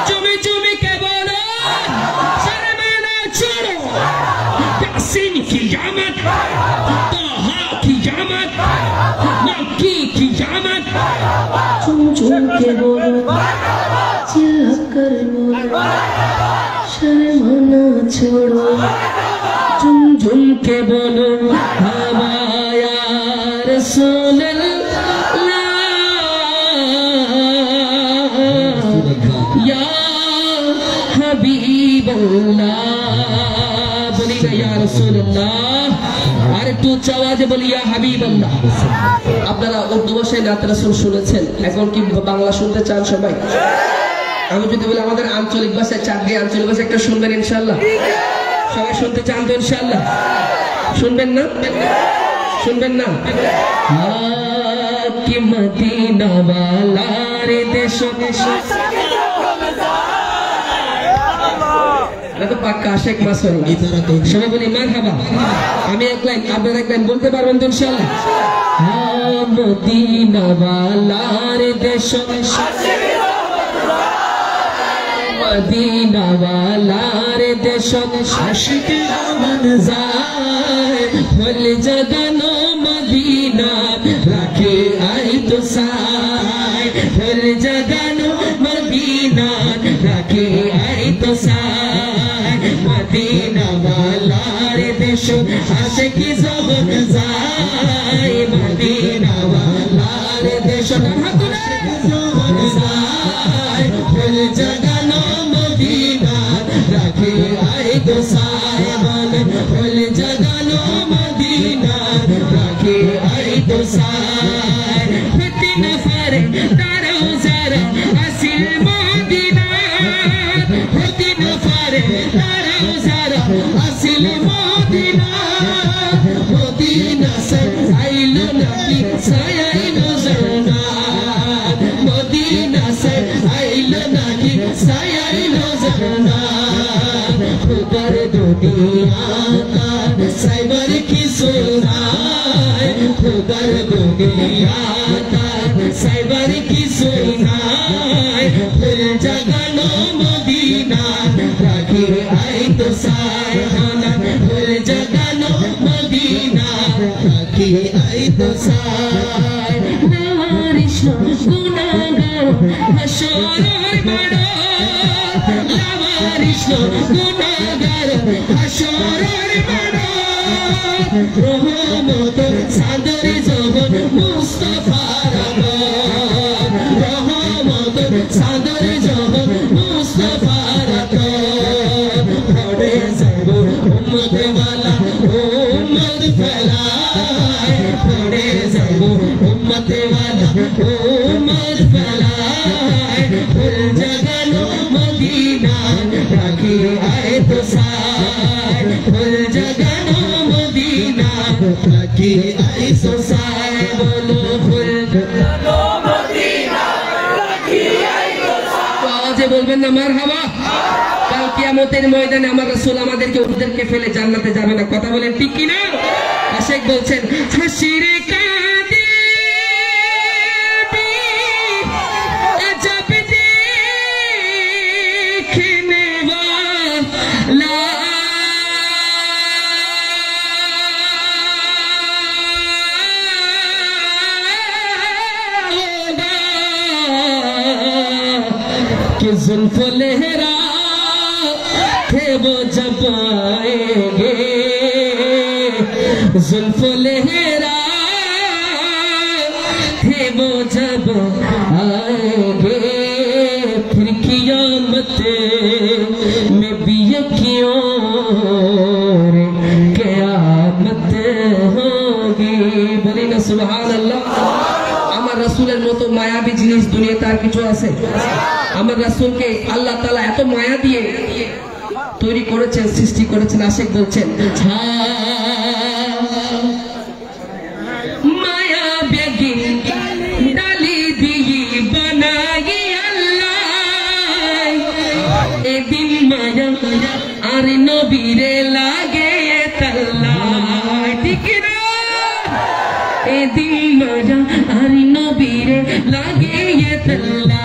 चुमी चुमी के बोलो शर्माना छोड़ो यासीन की आमद ताहा की आमद मक्की की आमद चुम चुम के बोलो चिल्ल कर बोलो शर्माना छोड़ो झुम झुम के बोलो हवा या रसूल अल्लाह या हबीब अल्लाह बोलिएगा या रसूल अल्लाह আর একটু উচ্চ আওয়াজে বলি ইয়া হাবিব আল্লাহ আপনারা উর্দু ভাষায় নাত রাসূল শুনেছেন এখন কি বাংলা শুনতে চান সবাই আমি যদি বলি আমাদের আঞ্চলিক ভাষায় চাকরি আঞ্চলিক ভাষা একটা শুনবেন ইনশাআল্লাহ? সবাই শুনতে চান তো ইনশাআল্লাহ? শুনবেন না? শুনবেন না? কি মদিনা वाला রে দেশ এটা তো পাক্কা আশিক মাসুল সবাই বলি মারহাবা। আমি এক লাইন আপনারা এক লাইন বলতে পারবেন তো ইনশাআল্লাহ? মদিনা वाला রে দেশ মদিনা वाला রে দেশ আশিক মন যায় ফুল জগানো মদিনা রাখে আই তো সাই ফুল জগানো মদিনা রাখে আই তো সাই মদিনা वाला রে দেশ আশিক জগন যায় মদিনা वाला রে দেশ জগন যায় ফুল জগানো মদিনা রাখে আই তো সাই ফুল জগানো মদিনা রাখে আই তো সাই ফিতনা ফারে তারা যারা আসিল মদিনা ফিতনা ফারে তারা যারা আসিল মদিনা মদিনা সে আইলো নাকি সায়াইলো জানা মদিনা সে আইলো নাকি সায়াইলো জানা খুদার দুনিয়া সাইবার কি সুনায় খুদার দুনিয়া সাইবার কি সুনায় ফুল জগানো মদিনা রাখে আই তো সাই ফুল জগানো মদিনা রাখে আই তো সাই নারিশ গুনাহগার হাসরের বড় নারিশ গুনাহগার হাসরের বড় রহমত সাদর জগন মুস্তাফার রহমত সাদর জগন মুস্তাফার পড়ে যাব উম্মত वाला উম্মত ফেলায় পড়ে যাব উম্মত वाला উম্মত ফেলায় ফুল জগানো মদিনা রাখি আয় তো সাই ফুল জগানো মদিনা রাখি আয় তো সাই বলো ফুল জগানো মদিনা রাখি আয় তো সাই আওয়াজে বলবেন না মারহাবা। কাল কিয়ামতের ময়দানে আমার রাসূল আমাদেরকে ওদেরকে ফেলে জান্নাতে যাবে না, কথা বলেন ঠিক কি না? আশিক বলছেন হাসিরে কাঁদে আজব দেখনে वाला कि जुल्फ लहरा थे वो जब आएंगे जुल्फ लहरा थे वो जब आएंगे फिर कियामत में भी यकियों कियामत होगी। बोली ना सुभान अल्लाह। আমার রাসূলের মতো মায়াবী জিনিস দুনিয়াতে আর কিছু আছে? আমার রাসূলকে আল্লাহ তাআলা এত মায়া দিয়ে তৈরি করেছেন, সৃষ্টি করেছেন। আশিক বলছেন মায়া বেগি ডালি দিয়ে বানাই আল্লাহ এদিন মায়া আর নবীরে লাগে তাল্লা ঠিক না এদিন মায়া আর নবীরে লাগে তাল্লা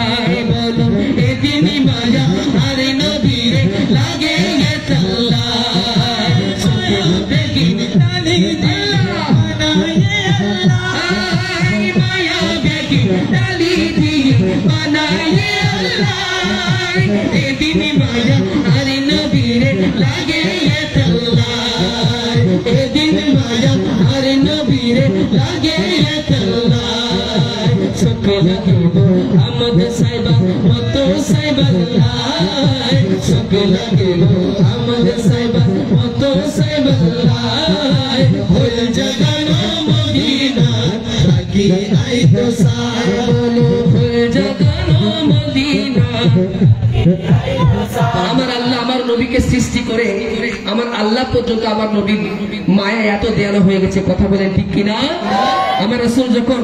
বলো এদিন মায়া আর নবীরে লাগে তাল্লা মায়া বেগি ডালি দিয়ে বানাই আল্লাহ মায়া বেগি ডালি দিয়ে বানাই আল্লাহ এদিন মায়া আর নবীরে লাগে তাল্লা এদিন মায়া আর নবীরে লাগে তাল্লা সুখ লাগিব আমদ সাইবা মত সাইবা সুখ লাগিব আমদ সাইবা মত সাইবা ফুল জগানো মদিনা রাখি আই তো সাই বলো ফুল জগানো মদিনা মদিনা আমার আল্লাহ আমার নবীকে সৃষ্টি করে আমার আল্লাহ পর্যন্ত আমার নবীর মায়া এত দেয়ানো হয়ে গেছে কথা বলেন ঠিক কিনা আমার রাসূল যখন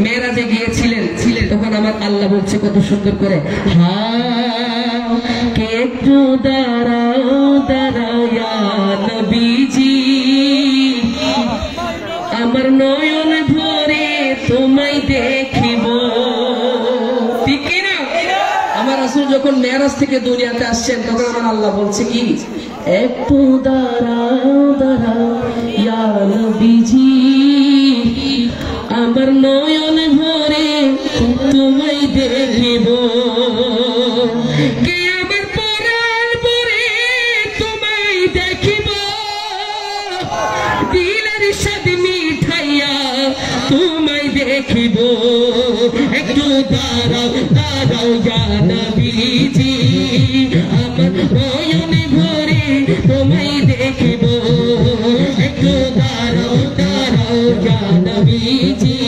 মেরাজে গিয়েছিলেন তখন আমার আল্লাহ বলছে কত সুন্দর করে হ্যাঁ কে একটু দাঁড়াও দাঁড়াও ইয়া নবীজি আমার নয়ন ভরে তোমায় দেখিব ঠিক কিনা আমার রাসূল যখন মেরাজ থেকে দুনিয়াতে আসছেন তখন আমার আল্লাহ বলছে কি একটু দাঁড়াও দাঁড়াও ইয়া নবীজি আমার নয়ন ভরে তোমায় দেখিব কে আমার পরাণ ভরে তোমায় দেখিব দিলের স্বাদ মিঠাইয়া তোমায় দেখিব একটু দাঁড়াও দাঁড়াও ইয়া নবীজি আমার নয়ন ভরে তোমায় দেখিব একটু দাঁড়াও দাঁড়াও ইয়া নবীজি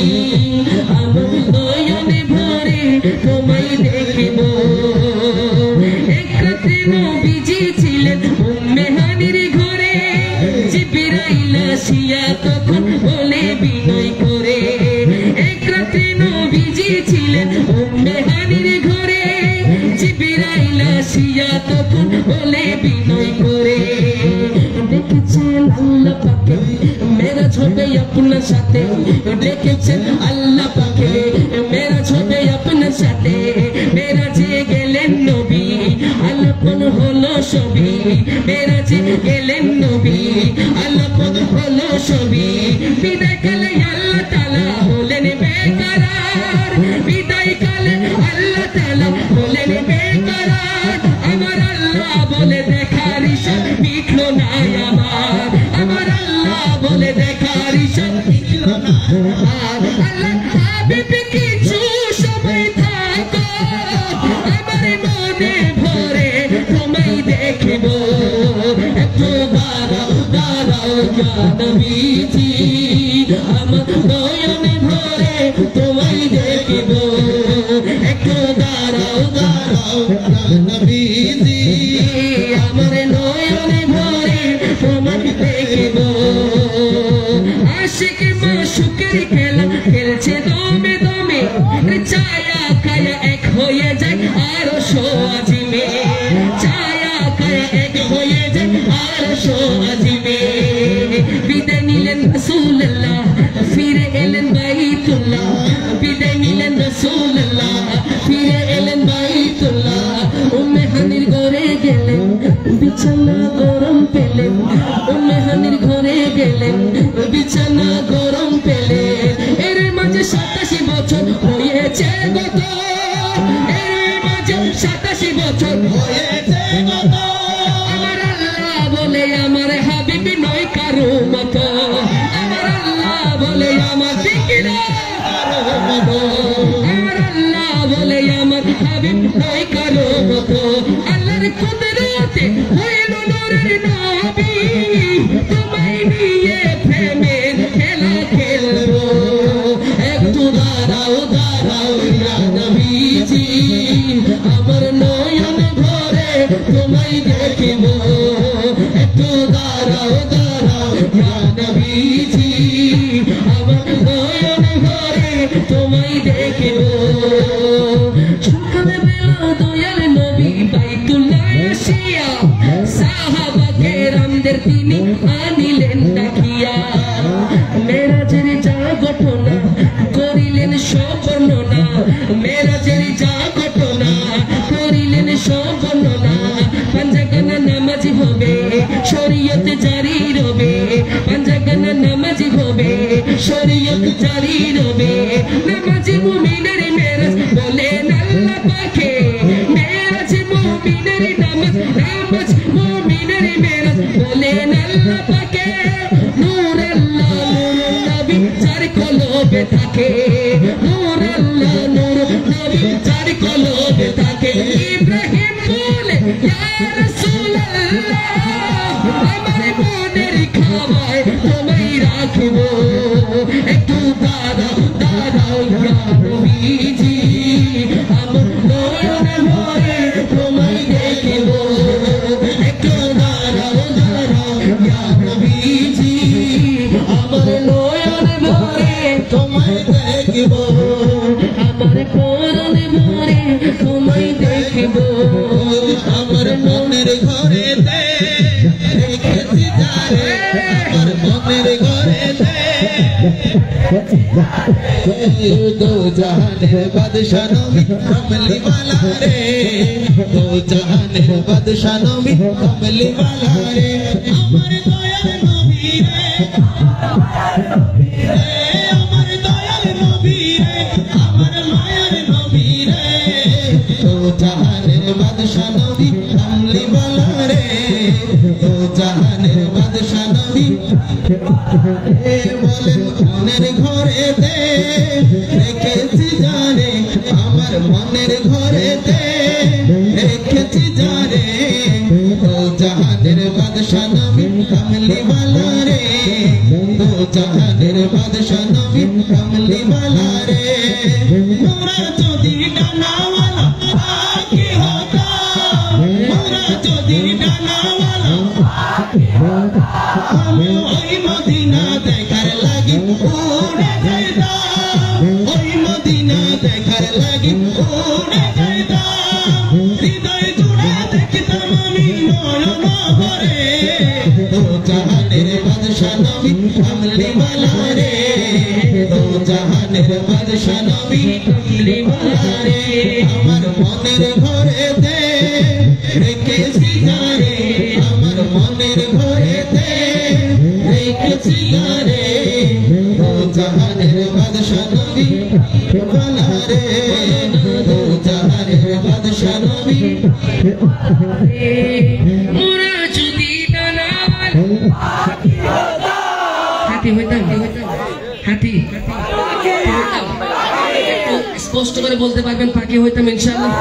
আমার নয়ন ভরে তোমায় দেখিব এক রাতে নবীজি ছিলেন উম্মে হানির ঘরে জিবরাইল আসিয়া তখন বলে বিনয় করে এক রাতে নবীজি ছিলেন উম্মে হানির ঘরে জিবরাইল আসিয়া তখন বলে বিনয় করে দেখেছেন আল্লাহ পাকে মেরা ছোটে আপনার সাথে দেখেছেন আল্লাহ পাকে মেরা ছোটে আপনার সাথে মেরা যে গেলেন নবী আল্লাপন হলো সবই মেরা যে গেলেন নবী আল্লাপন হলো সবই বিদায় কালে আল্লাহ তাআলা হলেন বেকরার বিদায় কালে আল্লাহ তাআলা হলেন বেকরার আমার আল্লাহ বলে দেখার ইচ্ছা মিটলো না আমার আল্লাহ বলে দেখার ইচ্ছা মিটলো না আল্লাহ হাবিব কিছু সময় থাকো আমার মনে ভরে তোমায় দেখিব একটু দাঁড়াও দাঁড়াও ইয়া নবীজি আমার নয়নে ভরে তোমায় দেখিব একটু দাঁড়াও দাঁড়াও ইয়া নবীজি আমার নয়নে ভরে তোমায় দেখিব আশিক মাশুকের খেলা খেলছে দমে দমে ছায়া খায়া এক হয়ে যায় আরো আজিমে ছায়া খায়া এক হয়ে যায় আরো আজিমে বিদায় নিলেন রাসূলুল্লাহ ফিরে এলেন বাইতুল্লাহ বিদায় নিলেন রাসূলুল্লাহ ফিরে এলেন বাইতুল্লাহ উম্মে হানির ঘরে গেলেন বিছানা গরম পেলেন উম্মে হানির ঘরে গেলেন বিছানা গরম পেলেন এর মাঝে 87 বছর হয়েছে গত এর মাঝে 87 বছর হয়েছে গত আমার আল্লাহ বলে আমার হাবিব নয় কারো মতো আমার আল্লাহ বলে আমার দিকিরা কারো মতো আমার আল্লাহ বলে আমার হাবিব নয় কারো মতো আল্লাহর কুদরতে হইল নূরের নবী তোমায় নিয়ে প্রেমের খেলা খেলবো একটু দাঁড়াও দাঁড়াও ইয়া নবীজি আমার নয়ন ভরে তোমায় দেখিব একটু দাঁড়াও দাঁড়াও ইয়া নবীজি আমার নয়ন ভরে তোমায় দেখিব সকালবেলা দয়াল নবী বাইতুল্লাহ আসিয়া সাহাবা কেরামদের তিনি আনিলেন ডাকিয়া মেরাজের যা ঘটনা করিলেন সব বর্ণনা মেরাজের যা ঘটনা করিলেন সব বর্ণনা পাঞ্জাগানা নামাজি হবে শরীয়ত জারি রবে পাঞ্জাগানা নামাজি হবে শরীয়ত জারি রবে নামাজি মুমিনের মেরাজ বলেন আল্লাহ পাকে মেরাজ মুমিনের নামাজ নামাজ মুমিনের মেরাজ বলেন আল্লাহ পাকে নূর আল্লাহ নূর নবী যার কলবে থাকে নূর আল্লাহ নূর নবী যার কলবে থাকে ইব্রাহিম বলে ইয়া রাসূলুল্লাহ আমার মনের খাবায় তোমায় রাখিব একটু দাঁড়াও দাঁড়াও ইয়া নবীজি আমার নয়ন দেখব আমার পরনে ভরে তোমায় দেখব আমার মনের ঘরেতে রেখেছি যারে আমার মনের ঘরেতে दो जहान बादशाह नबी कमली वाला रे दो जहान बादशाह नबी कमली वाला रे अमर दयाल नबी रे अमर दयाल नबी रे अमर मायर नबी रे दो जहान बादशाह नबी कमली वाला रे दो जहान बादशाह नबी बोले মনের ঘরেতে রেখেছি জানে আমার মনের ঘরেতে রেখেছি জানে দো জাহানের বাদশা নবী কমলি वाला রে দো জাহানের বাদশা নবী কমলি वाला রে মোরা যদি ডানাওয়ালা কি হতো মোরা যদি ডানাওয়ালা আমি ওই মদিনা দেখার লাগি উড়ে যাইতাম ওই মদিনা দেখার লাগি উড়ে যাইতাম হৃদয় জুড়ে দেখতাম আমি নয়ন ভরে দো জাহানের বাদশা নবী কমলি वाला রে দো জাহানের বাদশা নবী কমলি वाला রে আমার মনের ঘরেতে রেখেছি জানে আমার মনের ঘরেতে রেখেছি জানে দো জাহানের বাদশা নবী वाला রে দো জাহানের বাদশা নবী মোরা যদি হাতি হইতাম হাতি স্পষ্ট করে বলতে পারবেন পাখি হইতাম ইনশাআল্লাহ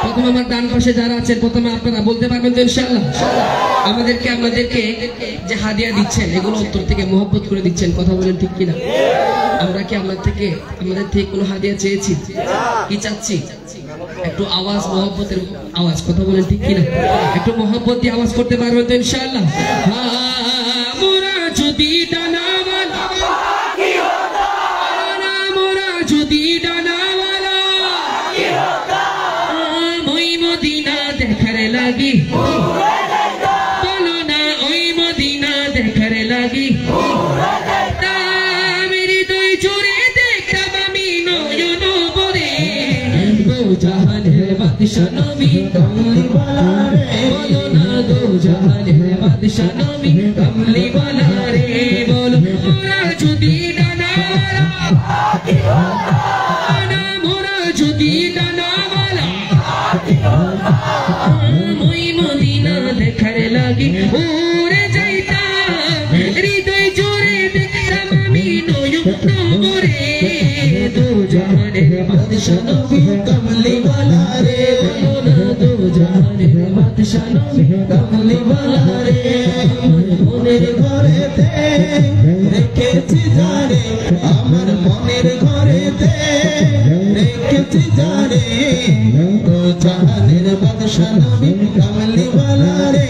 প্রথমে আমার ডান পাশে যারা আছেন প্রথমে আপনারা বলতে পারবেন তো ইনশাআল্লাহ আপনাদেরকে যে হাদিয়া দিচ্ছেন এগুলো উত্তর থেকে মহব্বত করে দিচ্ছেন কথা বলেন ঠিক কিনা আমরা কি আমাদের থেকে কোনো হাদিয়া চেয়েছি কি চাচ্ছি একটু আওয়াজ মহব্বতের আওয়াজ কথা বলেন ঠিক কিনা একটু মহব্বত দিয়ে আওয়াজ করতে পারবেন তো ইনশাআল্লাহ মোরা যদি ডানাওয়ালা কি হতো মোরা যদি ডানাওয়ালা কি হতো ওই মদিনা দেখার লাগি বলো না ওই মদিনা দেখার লাগি মেরি দুই জোরে দেখতাম আমি নয়ন ভরে দো জাহানের বাদশা নবী কমলি वाला রে বলো না দো জাহানের বাদশা নবী কমলি वाला রে বলো মোরা যদি ডানাওয়ালা কি হতো না মোরা যদি ডানাওয়ালা কি হতো ওই মদিনা দেখার লাগি উড়ে যাইতাম হৃদয় জোরে দেখতাম আমি নয়ন ভরে দো জাহানের বাদশা নবী কমলি वाला রে দো জাহানের বাদশা নবী কমলি वाला রে মনের ঘরেতে রেখেছি জানে আমার মনের ঘরেতে রেখেছি জানে দো জাহানের বাদশা নবী কমলি वाला রে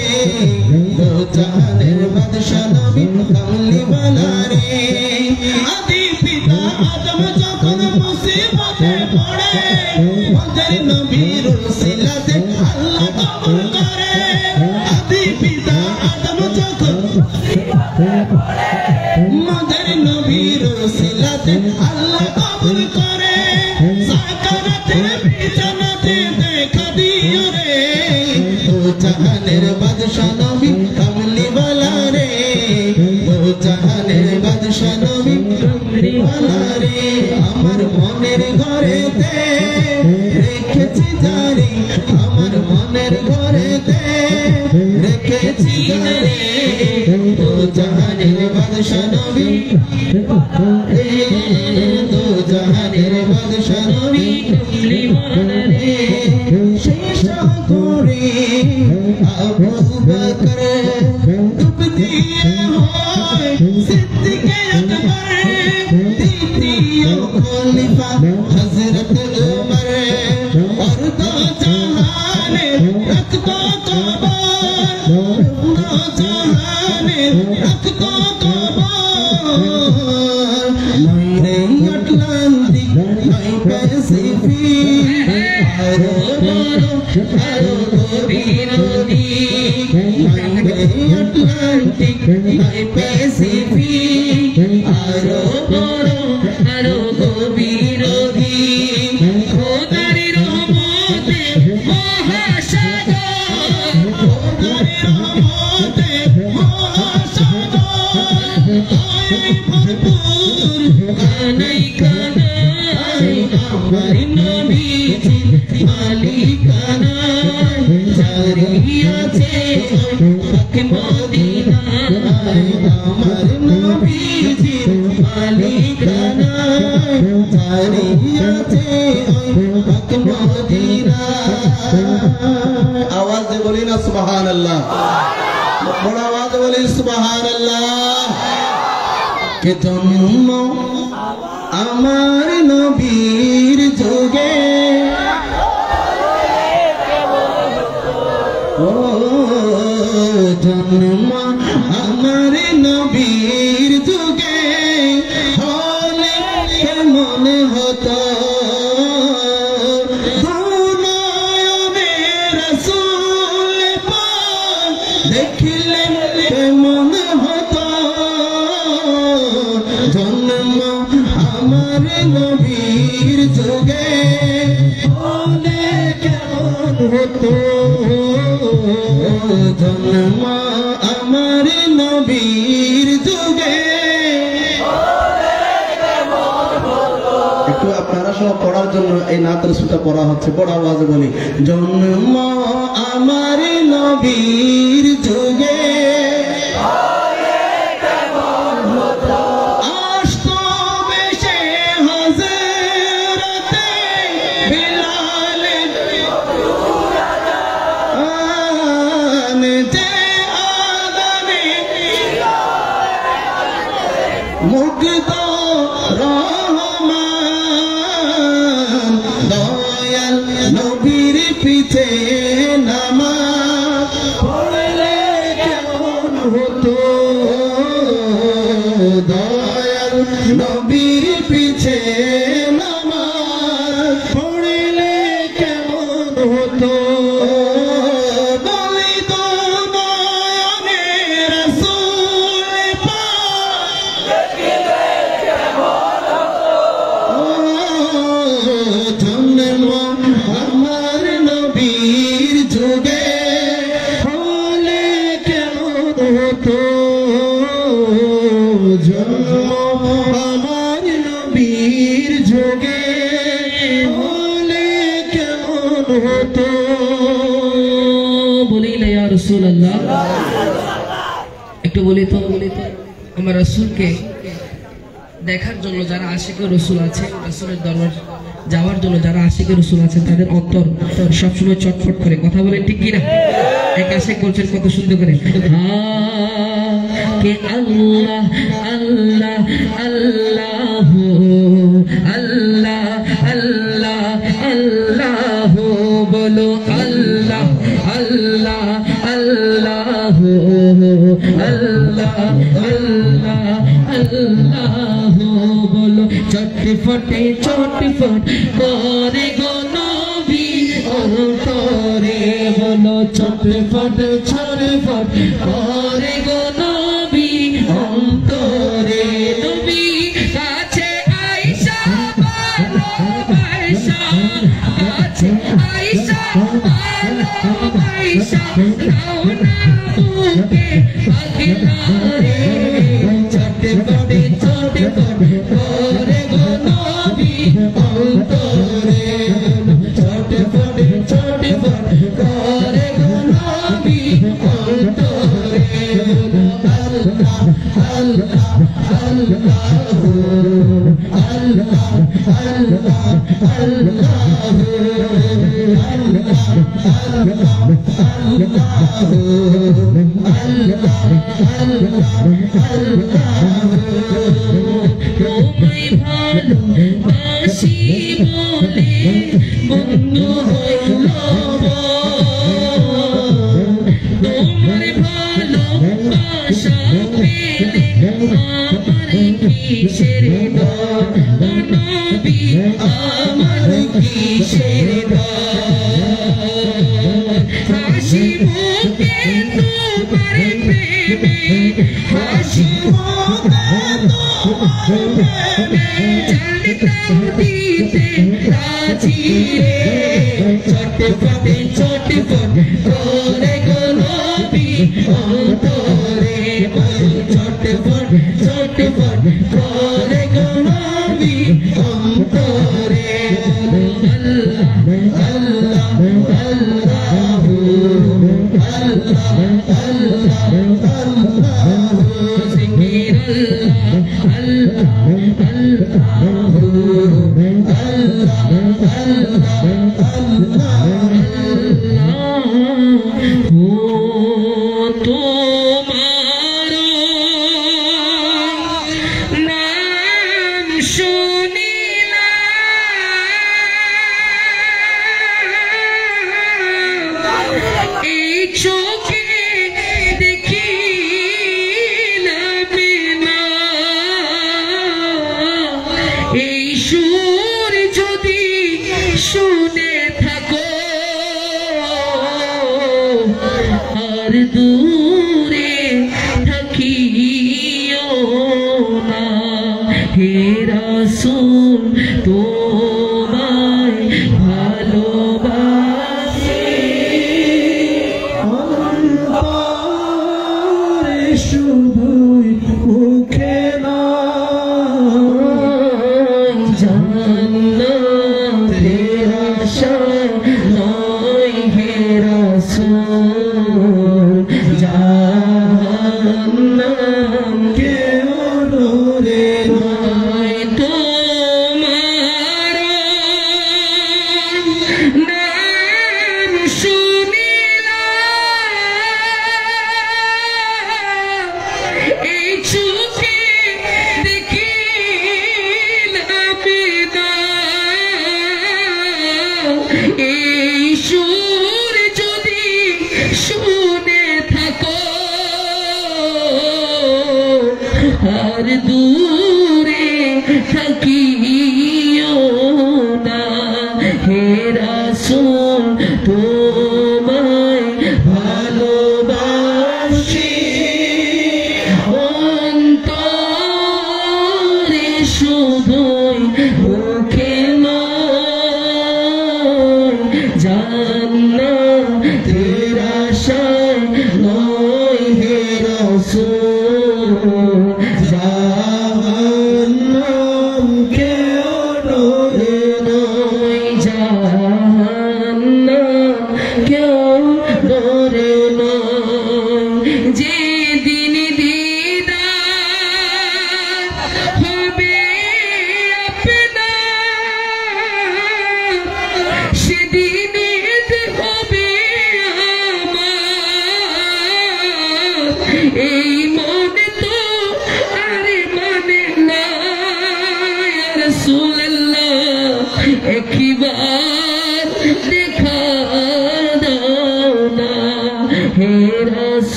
দো জাহানের বাদশা নবী কমলি वाला রে আদি পিতা আদম যখন মুসিবতে পড়ে মদের নবীর উসিলাতে আল্লাহ কবুল করে আদি পিতা আদম যখন মদের নবীর উসিলাতে আল্লাহ কবুল করে সাকারাতে বিছানাতে দেখা দিও রে দো জাহানের বাদশা নবী কমলি वाला রে দো জাহানের বাদশা নবী কমলি वाला রে আমার মনের ঘরেতে রেখেছি জানি আমার মনের ঘরেতে রেখেছি জানি দো জাহানের বাদশা নবী দো জাহানের বাদশা নবী কমলি वाला রে শেষ করে আবু বকর ডুব দিয়ে হয় সিদ্দিকে আকবর দ্বিতীয় খলিফা হযরত উমর और दो जहाने रख दो कबर दो जहाने रख दो कबर मेरे Atlantic Pacific, aro gobir nodi, Atlantic, my Pacific, aro gobir nodi, Khudari rahmate mahashagar, Khudari rahmate mahashagar, ay bharpur kanai kanai, amar nabiji malikana, jariyate pak madina, amar nabiji malikana, jariyate pak madina। आवाज दे बोली ना सुभान अल्लाह, बड़ा आवाज बोली सुभान अल्लाह। के जन्म আমার নবীর যুগে, ও জন্ম আমার নবীর যুগে হলে কেমন হতো, দুনয়নে রাসূল পাক দেখলে কেমন হতো, জন্ম আমার নবীর যুগে হলে কেমন হতো, জন্ম আমার নবীর যুগে হলে কেমন হতো। একটু আপনারা সব পড়ার জন্য এই নাত রাসূলটা পড়া হচ্ছে, বড় আওয়াজে বলি, জন্ম আমার নবীর যুগে মুগ্ধ রহমান দয়াল নবীর পিছে নামাজ পড়লে কেমন হতো, দয়াল নবীর পিছে নামাজ পড়লে কেমন হতো, আমার নবীর যুগে হলে কেমন হতো, বলি না ইয়া রাসূলুল্লাহ। একটু বলি তো আমার রাসূলকে দেখার জন্য যারা আশিক রাসূল আছে, রাসূলের দরবার যাওয়ার জন্য যারা আশিক রাসূল আছে, তাদের অন্তর সবসময় চটফট করে, কথা বলে ঠিক কিনা? এক আশিক বলছেন কত সুন্দর করে, কে আল্লাহ আল্লাহ আল্লাহ আল্লাহ আল্লাহ আল্লাহ বলো, আল্লাহ আল্লাহ আল্লাহ আল্লাহ আল্লাহ আল্লাহ বলো, চটফটে চটফট করে গো নবী অন্তরে বলো, চটফট চটফট করে গো নবী অন্তরে, নবী কাছে আইসা ভালোবাসা, কাছে আইসা ভালোবাসা, নাও না বুকে আগলা রে, চটফটে চটফট করে গো নবী অন্তরে, চটফটে চটফট করে গো নবী অন্তরে, আল্লাহ আল্লাহ আল্লাহ আল্লাহ আল্লাহ আল্লাহ তোমায় ভালোবাসি বলে বন্ধু হইল, তোমার ভালোবাসা পেলে আমার কিসের ডর, নবী আমার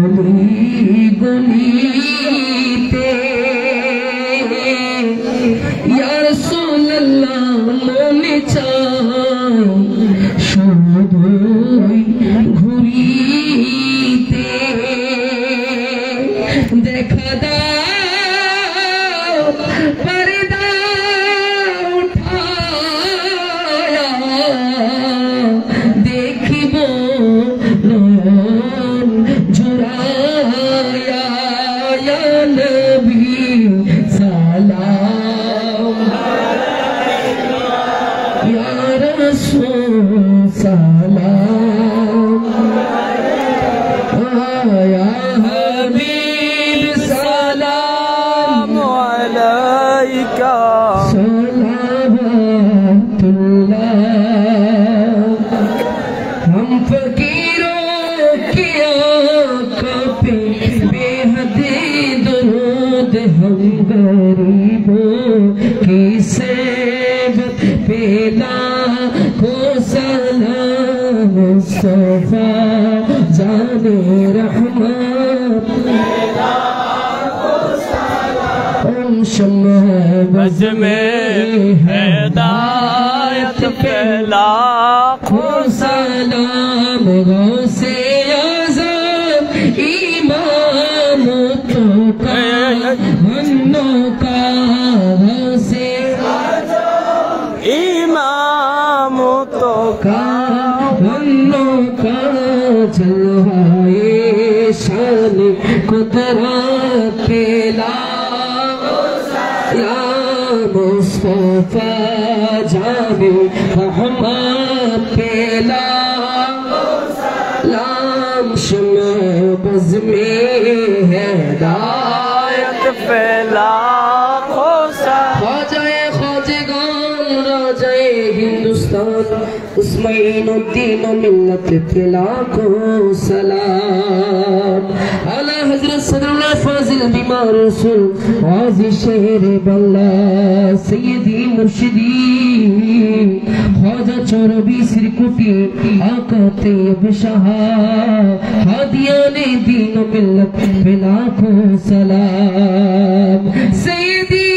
गली गली अलैका सलावतुल्लाह। हम फकीरों की आँखों पे बेहद दरूद, हम गरीबों की सेवत पे लाखों सलाम। मुस्तफा जाने रहमत हम शम्मा बज में हिदायत पे लाखों सलाम। गौसे आज़म इमाम तो का मन्नो का, गौसे इमाम तो का मन्नो का, जलवाए शान कुदरत पे या मुस्तफा जाने रहमत पे लाम। शम्मा बज़ में हिदायत पे लाखों ख्वाजाए ख्वाजगान राजाए हिंदुस्तान उस्माइनुद्दीन मिल्लत पे लाखों सलाम। आला हजरत सदरुल्लाह फाजिल बीमार रसूल गाजी शेर बल्ला सैयदी मुर्शिदी ख्वाजा चौरबी सिरकुटी आका तैयब शाह हादियाने दीन मिल्लत पे लाखों सलाम। सैयदी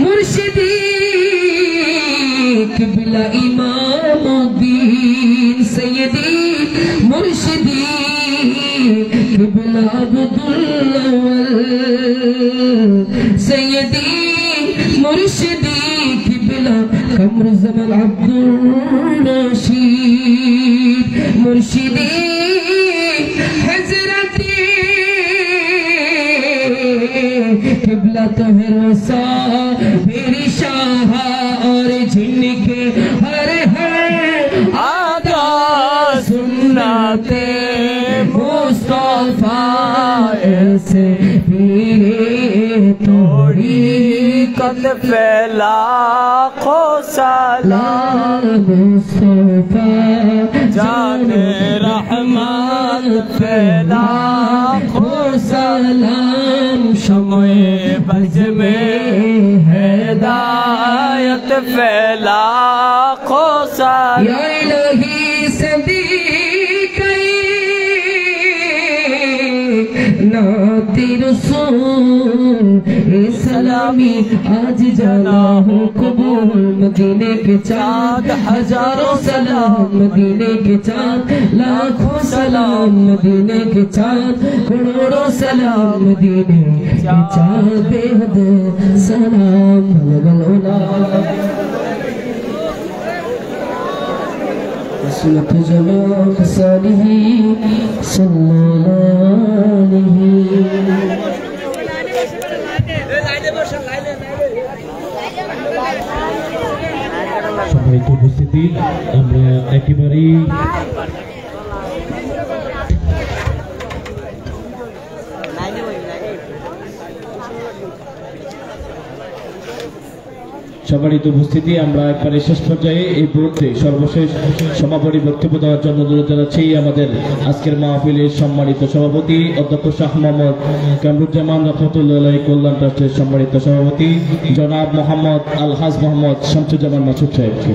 मुर्शिदी किबला इमामुद्दीन, सैयदी मुर्शिदी किबला अब्दुल्लाह, सैयदी मुर्शिदी किबला कमर ज़मान अब्दुल रशीद, मुर्शिदी हज़रती किबला तहरसा मेरी शाह और जिनके हर हर आदा सुन्नते मुस्तफा ऐसे पीरे तोड़ी कद फैला खो सलाम। मुस्तफा जाने रहमत फैला खो सलाम। शम्मे बज़ में हिदायत फैला खो सलाम। या इलाही सदीक़े नाते रसूल ए सलामी आज जाना हो कबूल। मदीने के चाँद हजारों सलाम, मदीने के चाँद लाखों सलाम, मदीने के चाँद करोड़ों सलाम, मदीने के चाँद बेहद सलाम। सुनत जमाल सालिही सल्लल्लाहु সম্মানিত উপস্থিতি, আমরা একেবারেই সম্মানিত উপস্থিতি, আমরা একবারে শেষ পর্যায়ে এই মুহূর্তে সর্বশেষ সমাপনী বক্তব্য দেওয়ার জন্য অনুরোধ জানাচ্ছি আমাদের আজকের মাহফিলের সম্মানিত সভাপতি অধ্যক্ষ শাহ মোহাম্মদ কামরুজ্জামান রহমতুল্লাহ কল্যাণ ট্রাস্টের সম্মানিত সভাপতি জনাব মোহাম্মদ আলহাজ মোহাম্মদ শামসুজ্জামান মাসুদ সাহেবকে।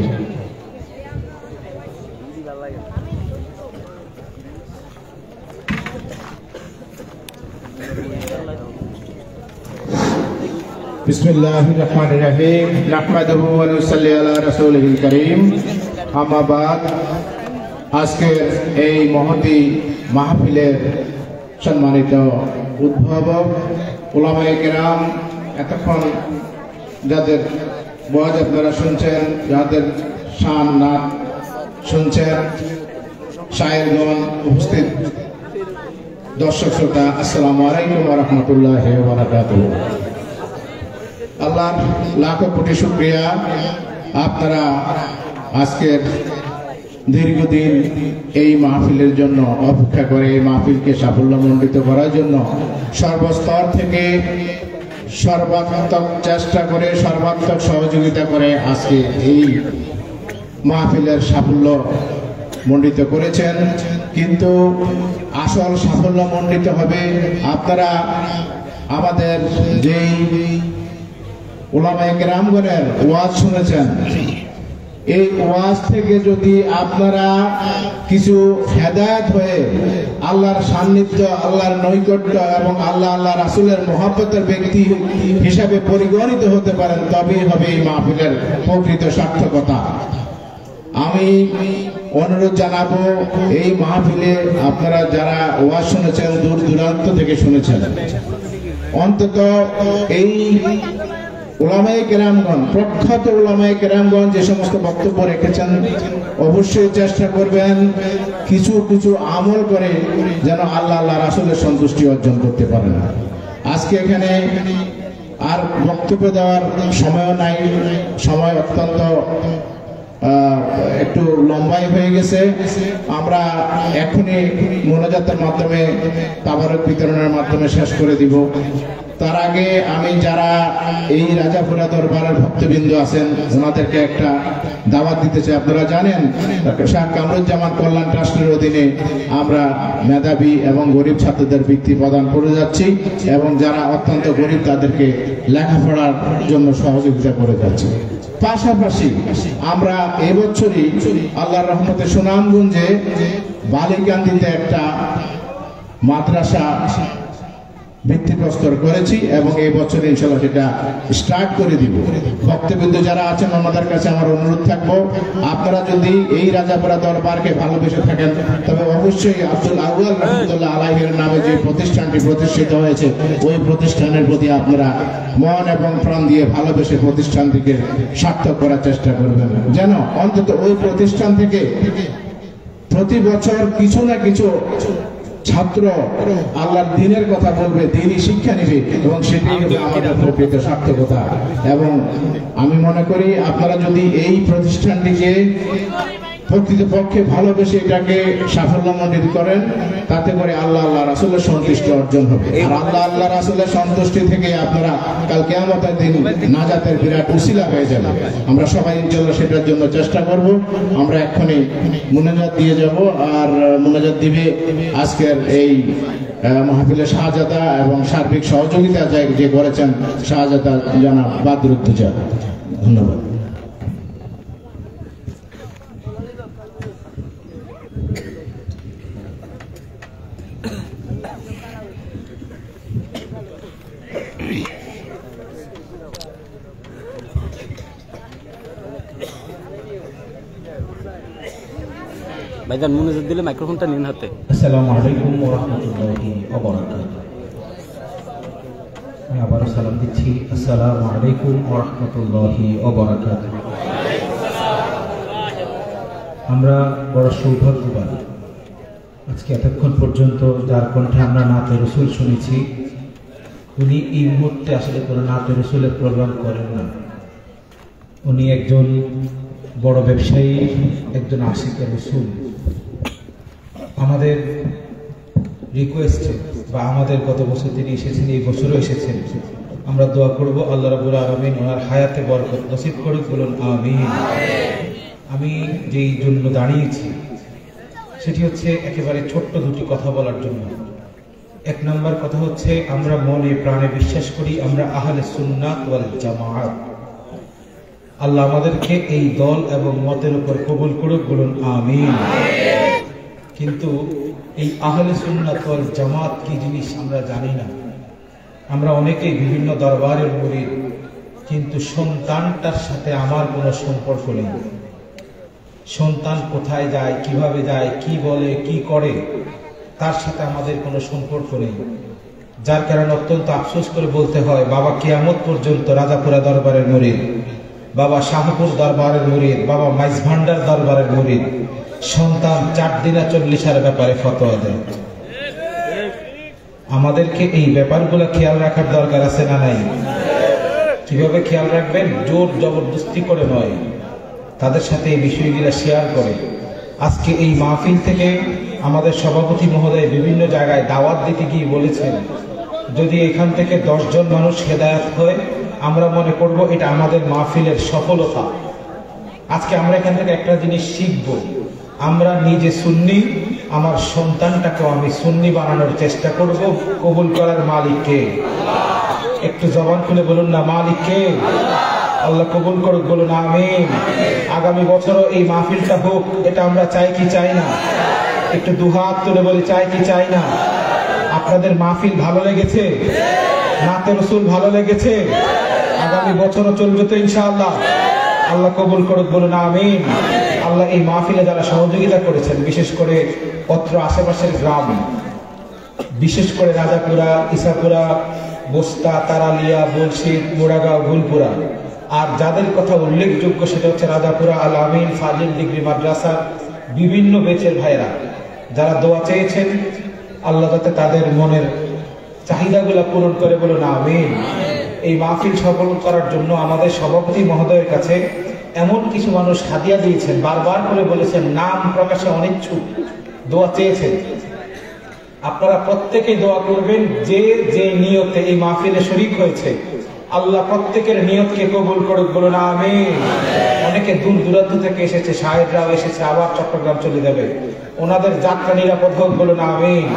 बिस्मिल्लाहिर्रहमानिर्रहीम नहमदुहु व नुसल्ली अला रसूलिहिल करीम। अम्मा बाद, আজকের এই মহতী মাহফিলের সম্মানিত উদ্ভাবক উলামায়ে কেরাম, এতক্ষণ যাদের ওয়াজ আপনারা শুনছেন, যাদের শান নাত শুনছেন, শায়েরগণ, উপস্থিত দর্শক শ্রোতা, আসসালামু আলাইকুম ওয়া রাহমাতুল্লাহি ওয়া বারাকাতুহু। আল্লাহর লাখো কোটি শুকরিয়া, আপনারা আজকের দীর্ঘদিন এই মাহফিলের জন্য অপেক্ষা করে এই মাহফিলকে সাফল্যমণ্ডিত করার জন্য সর্বস্তর থেকে সর্বাত্মক চেষ্টা করে, সর্বাত্মক সহযোগিতা করে আজকে এই মাহফিলের সাফল্য মণ্ডিত করেছেন। কিন্তু আসল সাফল্য মণ্ডিত হবে আপনারা আমাদের যেই উলামায়ে কেরামগণের ওয়াজ শুনেছেন, এই ওয়াজ থেকে যদি আপনারা কিছু হেদায়েত হয়ে আল্লাহর সান্নিধ্য, আল্লাহর নৈকট্য এবং আল্লাহ রাসূলের মহব্বতের ব্যক্তি হিসাবে পরিগণিত হতে পারেন, তবেই হবে এই মাহফিলের প্রকৃত সার্থকতা। আমি অনুরোধ জানাবো, এই মাহফিলে আপনারা যারা ওয়াজ শুনেছেন, দূর দূরান্ত থেকে শুনেছেন, অন্তত এই উলামায়ে কেরামগণ, প্রখ্যাত উলামায়ে কেরামগণ যে সমস্ত বক্তব্য রেখেছেন, অবশ্যই চেষ্টা করবেন কিছু কিছু আমল করে যেন আল্লাহ রাসূলের সন্তুষ্টি অর্জন করতে পারেন। আজকে এখানে আর বক্তব্য দেওয়ার সময়ও নাই, সময় অত্যন্ত একটু লম্বাই হয়ে গেছে। আমরা এখনই মোনাজাতের মাধ্যমে, তাবারক বিতরণের মাধ্যমে শেষ করে দিব। তার আগে আমি যারা এই রাজাপুরা দরবারের ভক্তবৃন্দ আছেন ওনাদেরকে একটা দাওয়াত দিতে চাই। আপনারা জানেন শাহ কামরুজ্জামান কল্যাণ ট্রাস্টের অধীনে আমরা মেধাবী এবং গরিব ছাত্রদের বৃত্তি প্রদান করে যাচ্ছি এবং যারা অত্যন্ত গরিব তাদেরকে লেখাপড়ার জন্য সহযোগিতা করে যাচ্ছি। পাশাপাশি আমরা এবছরই আল্লাহর রহমতে সুনামগঞ্জে বালিকান্দিতে একটা মাদ্রাসা ভিত্তিপ্রস্তর করেছি এবং এই বছর ইনশাআল্লাহ সেটা স্টার্ট করে দিব। ভক্তবৃন্দ যারা আছেন ওনাদের কাছে আমার অনুরোধ থাকবো, আপনারা যদি এই রাজাপুরা দরবারকে ভালোবেসে থাকেন তবে অবশ্যই আব্দুল আউয়াল রহমতুল্লাহ আলাইহির নামে যে প্রতিষ্ঠানটি প্রতিষ্ঠিত হয়েছে ওই প্রতিষ্ঠানের প্রতি আপনারা মন এবং প্রাণ দিয়ে ভালোবেসে প্রতিষ্ঠানটিকে সার্থক করার চেষ্টা করবেন, যেন অন্তত ওই প্রতিষ্ঠান থেকে প্রতি বছর কিছু না কিছু ছাত্র আল্লাহর দ্বীনের কথা বলবে, দ্বীনি শিক্ষা নেবে এবং সেটাই হবে আমাদের প্রকৃত সার্থকতা। এবং আমি মনে করি আপনারা যদি এই প্রতিষ্ঠানটিকে প্রকৃতপক্ষে ভালোবেসে এটাকে সাফল্যমণ্ডিত করেন, তাতে করে আল্লাহ রাসূলের সন্তুষ্টি অর্জন হবে। আর আল্লাহ রাসূলের সন্তুষ্টি থেকে আপনারা কাল কিয়ামতের দিন নাজাতের বিরাট উসিলা হয়ে যাবে। আমরা সবাই ইনশাআল্লাহ সেটার জন্য চেষ্টা করব। আমরা এক্ষুনি মুনাজাত দিয়ে যাব, আর মুনাজাত দিবে আজকের এই মাহফিলের শাহজাদা এবং সার্বিক সহযোগিতা যে করেছেন শাহজাদা জনাব বাদরুদ্দোজা। ধন্যবাদ। ভাইজান মুনাজাত দিলে মাইক্রোফোনটা নিন হাতে। আসসালামু আলাইকুম ওয়া রাহমাতুল্লাহি ওয়া বারাকাতুহু। আমি আবারও সালাম দিচ্ছি। আসসালামু আলাইকুম ওয়া রাহমাতুল্লাহি ওয়া বারাকাতুহু। আমরা বড় সৌভাগ্যবান, আজকে এতক্ষণ পর্যন্ত যার কণ্ঠে আমরা নাতে রসুল শুনেছি, উনি এই মুহূর্তে আসলে কোনো নাতে রসুলের প্রোগ্রাম করেন না। উনি একজন বড় ব্যবসায়ী, একজন আশিকের রসুল। আমাদের রিকোয়েস্টে বা আমাদের গত বছর তিনি এসেছেন, এই বছরও এসেছেন। আমরা দোয়া করব আল্লাহ রাব্বুল আলামিন ওনার হায়াতে বরকত নসিব করুক, বলুন আমিন। আমি যেই জন্য দাঁড়িয়েছি সেটি হচ্ছে একেবারে ছোট্ট দুটি কথা বলার জন্য। এক নম্বর কথা হচ্ছে, আমরা মনে প্রাণে বিশ্বাস করি আমরা আহলে সুন্নাত ওয়াল জামাআত। আল্লাহ আমাদেরকে এই দল এবং মতের উপর কবুল করুক, বলুন আমিন। কিন্তু এই আহলে সুন্নাত ওয়াল জামাত কি জিনিস আমরা জানি না। আমরা অনেকেই বিভিন্ন দরবারের মুরিদ, কিন্তু সন্তানটার সাথে আমার কোনো সম্পর্ক নেই। সন্তান কোথায় যায়, কিভাবে যায়, কি বলে, কি করে, তার সাথে আমাদের কোনো সম্পর্ক নেই। যার কারণে অত্যন্ত আফসোস করে বলতে হয়, বাবা কিয়ামত পর্যন্ত রাজাপুরা দরবারের মুরিদ, বাবা শাহপুর দরবারের মুরিদ, বাবা মাইজ ভান্ডার দরবারের মুরিদ, সন্তান 4 দিনা 40 ব্যাপারে ফতোয়া দেয়। আমাদেরকে এই ব্যাপারগুলো খেয়াল রাখার দরকার আছে না নাই? কিভাবে খেয়াল রাখবেন? জোর জবরদস্তি করে নয়, তাদের সাথে এই বিষয়গুলো শেয়ার করে। আজকে এই মাহফিল থেকে আমাদের সভাপতি মহোদয় বিভিন্ন জায়গায় দাওয়াত দিতে গিয়ে বলেছেন যদি এখান থেকে 10 জন মানুষ হেদায়েত হয় আমরা মনে করব এটা আমাদের মাহফিলের সফলতা। আজকে আমরা এখান থেকে একটা জিনিস শিখব, আমরা নিজে সুন্নি, আমার সন্তানটাকেও আমি সুন্নি বানানোর চেষ্টা করব। কবুল করার মালিক কে? একটু জবান খুলে বলুন না, মালিক কে? আল্লাহ কবুল করুক, বলুন আমিন। আগামী বছরও এই মাহফিলটা হোক, এটা আমরা চাই কি চাই না? একটু দুহাত তুলে বলি, চাই কি চাই না? আপনাদের মাহফিল ভালো লেগেছে? নাতে রসুল ভালো লেগেছে? আগামী বছরও চলবে তো ইনশাআল্লাহ? আল্লাহ কবুল করুক, বলুন আমিন। আল্লাহ এই মাহফিলে যারা সহযোগিতা করেছেন, বিশেষ করে অত্র আশেপাশের গ্রাম, বিশেষ করে রাজাপুরা, ইসাপুরা, বস্তা, তারালিয়া, বলশিদ, মোড়াগাঁও, গুলপুরা, আর যাদের কথা উল্লেখযোগ্য সেটা হচ্ছে রাজাপুরা আল আমিন ফাজিল ডিগ্রি মাদ্রাসার বিভিন্ন বেচের ভাইরা যারা দোয়া চেয়েছেন, আল্লাহ যাতে তাদের মনের চাহিদাগুলো পূরণ করে, বলুন আমিন। এই মাহফিল সফল করার জন্য আমাদের সভাপতি মহোদয়ের কাছে এমন কিছু মানুষ হাদিয়া দিয়েছেন, বারবার করে বলেছেন নাম প্রকাশে অনিচ্ছুক, দোয়া চেয়েছেন। আপনারা প্রত্যেকেই দোয়া করবেন, যে যে নিয়তে এই মাহফিলে শরীক হয়েছে আল্লাহ প্রত্যেকের নিয়তকে কবুল করুক, বলুন আমিন। অনেকে দূর দূরান্ত থেকে এসেছে, সাহেবরাও এসেছে, আবার চট্টগ্রাম চলে যাবে, ওনাদের যাত্রা নিরাপদ হোক, বলুন আমিন।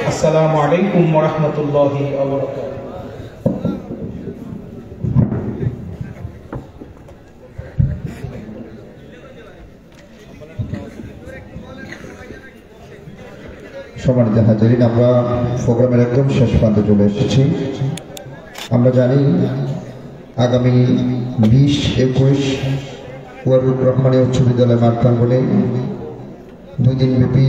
আসসালামু আলাইকুম ওয়া রাহমাতুল্লাহি ওয়া বারাকাতুহু। সম্মানিত হাজিরিন, আমরা প্রোগ্রামের একদম শেষ প্রান্তে চলে এসেছি। আমরা জানি আগামী 20-21 ওয়ারুক রহমানী উচ্চ বিদ্যালয় মাঠ প্রাঙ্গণে 2 দিনব্যাপী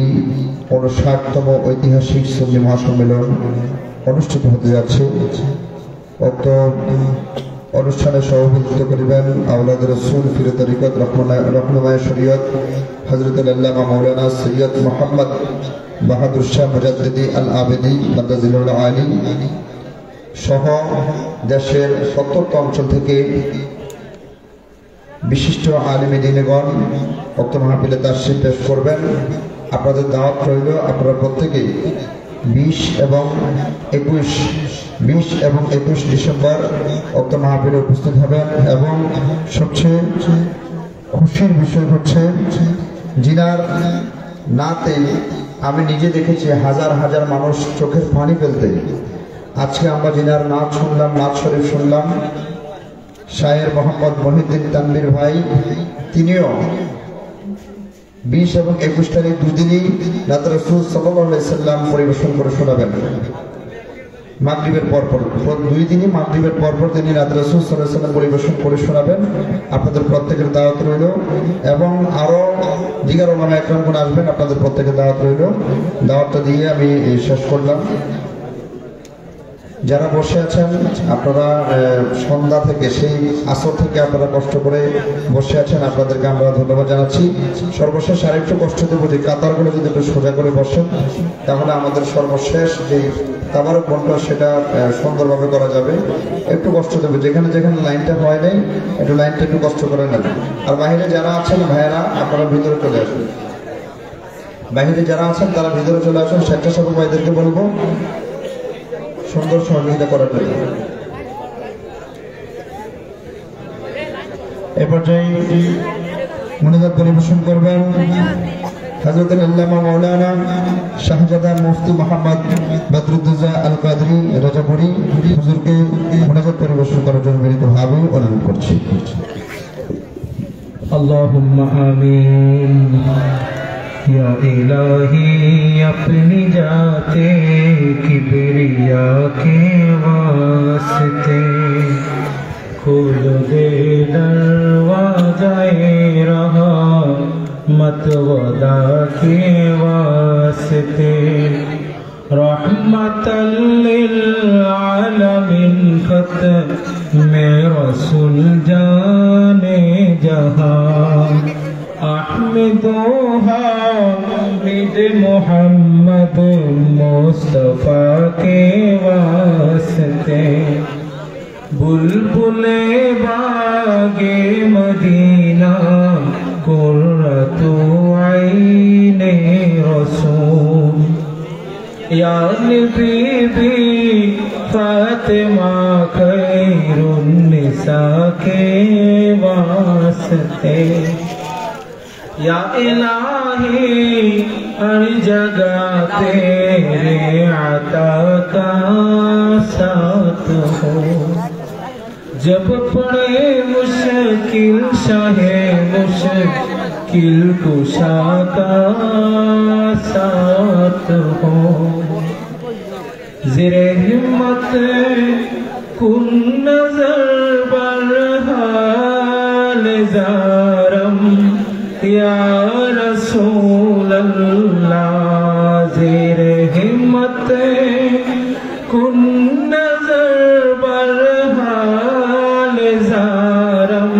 59তম ঐতিহাসিক সুন্নি মহাসম্মেলন অনুষ্ঠিত হতে যাচ্ছে। উক্ত অনুষ্ঠানে সভাপতিত্ব করিবেন আওলাদ রসুল ফির তরিকত রহনুমায়ে শরীয়ত হযরত আল্লামা মাওলানা সৈয়দ মোহাম্মদ বাহাদুর শাহ মুজাদ্দিদি আল আবেদি মাদ্দাজিলুল আলী সহ দেশের 70টা অঞ্চল থেকে বিশিষ্ট আলেমে দ্বীনগণ উক্ত মাহফিলে তাশরীফ পেশ করবেন। আপনাদের দাওয়াত রইল, আপনারা প্রত্যেকেই 20 এবং 21 ডিসেম্বর উক্ত মাহফিলে উপস্থিত হবেন। এবং সবচেয়ে খুশির বিষয় হচ্ছে, জিনার নাতে আমি নিজে দেখেছি হাজার হাজার মানুষ চোখের পানি ফেলতে। আজকে আমরা জিনার নাচ শুনলাম, নাচ শরীফ শুনলাম। শায়ের মোহাম্মদ মহিউদ্দিন তানভীর ভাই, তিনিও 20 এবং 21 তারিখ 2 দিনই নাত রাসূল সাল্লাল্লাহু আলাইহি সাল্লাম পরিবেশন করে শোনাবেন। মাগরিবের পরপর 2 দিনই মাগরিবের পরপর তিনি নাত রাসূল সাল্লাল্লাহু আলাইহি সাল্লাম পরিবেশন করে শোনাবেন। আপনাদের প্রত্যেকের দাওয়াত রইল। এবং আরো দিগার ওলামা একরামগণ আসবেন, আপনাদের প্রত্যেকের দাওয়াত রইল। দাওয়াতটা দিয়ে আমি শেষ করলাম। যারা বসে আছেন আপনারা সন্ধ্যা থেকে, সেই আসর থেকে আপনারা কষ্ট করে বসে আছেন, আপনাদেরকে আমরা ধন্যবাদ জানাচ্ছি। সর্বশেষ আরেকটু কষ্ট দেবো যে কাতারগুলো যদি একটু সোজা করে বসেন, তাহলে আমাদের সর্বশেষ যে তাবারক বন্টন সেটা সুন্দরভাবে করা যাবে। একটু কষ্ট দেবো, যেখানে যেখানে লাইনটা হয় নাই একটু লাইনটা একটু কষ্ট করে নেন। আর বাইরে যারা আছেন ভাইয়েরা, আপনারা ভিতরে চলে আসুন। বাইরে যারা আছেন তারা ভিতরে চলে আসুন। স্বেচ্ছাসেবক ভাইদেরকে বলবো সুন্দর সহযোগিতা করার জন্য। এ পর্যায়ে মুনাজাত পরিবেশন করবেন হযরত আল্লামা মাওলানা শাহজাদা মুফতি মোহাম্মদ বদরুদ্দোজা আল কাদরি রাজাপুরি হুজুরকে মুনাজাত পরিবেশন করার জন্য বিনীতভাবে অনুরোধ করছি। আল্লাহুম্মা আমিন। या इलाही अपनी जाते किबरिया के वास्ते खोल दे दरवाज़ाए रहमत वदा के वास्ते रहमतल लिल आलमीन खत्म रसूल जाने जहां अहमदो हामिद मोहम्मद मुस्तफा के वास्ते बुलबुले बागे मदीना कुर्रतु आईने रसूल या नबी फातिमा खैरुन्निसा के वास्ते या इलाही हर जगह तेरे अता का साथ हो जब पड़े मुश्किल शाहे मुश्किल कुशा का साथ हो ज़िरे हिम्मत कुन नजर बरहाल ज़ारम या रसूल अल्लाह ज़िरे हिम्मत कुन नजर बरहाल ज़ारम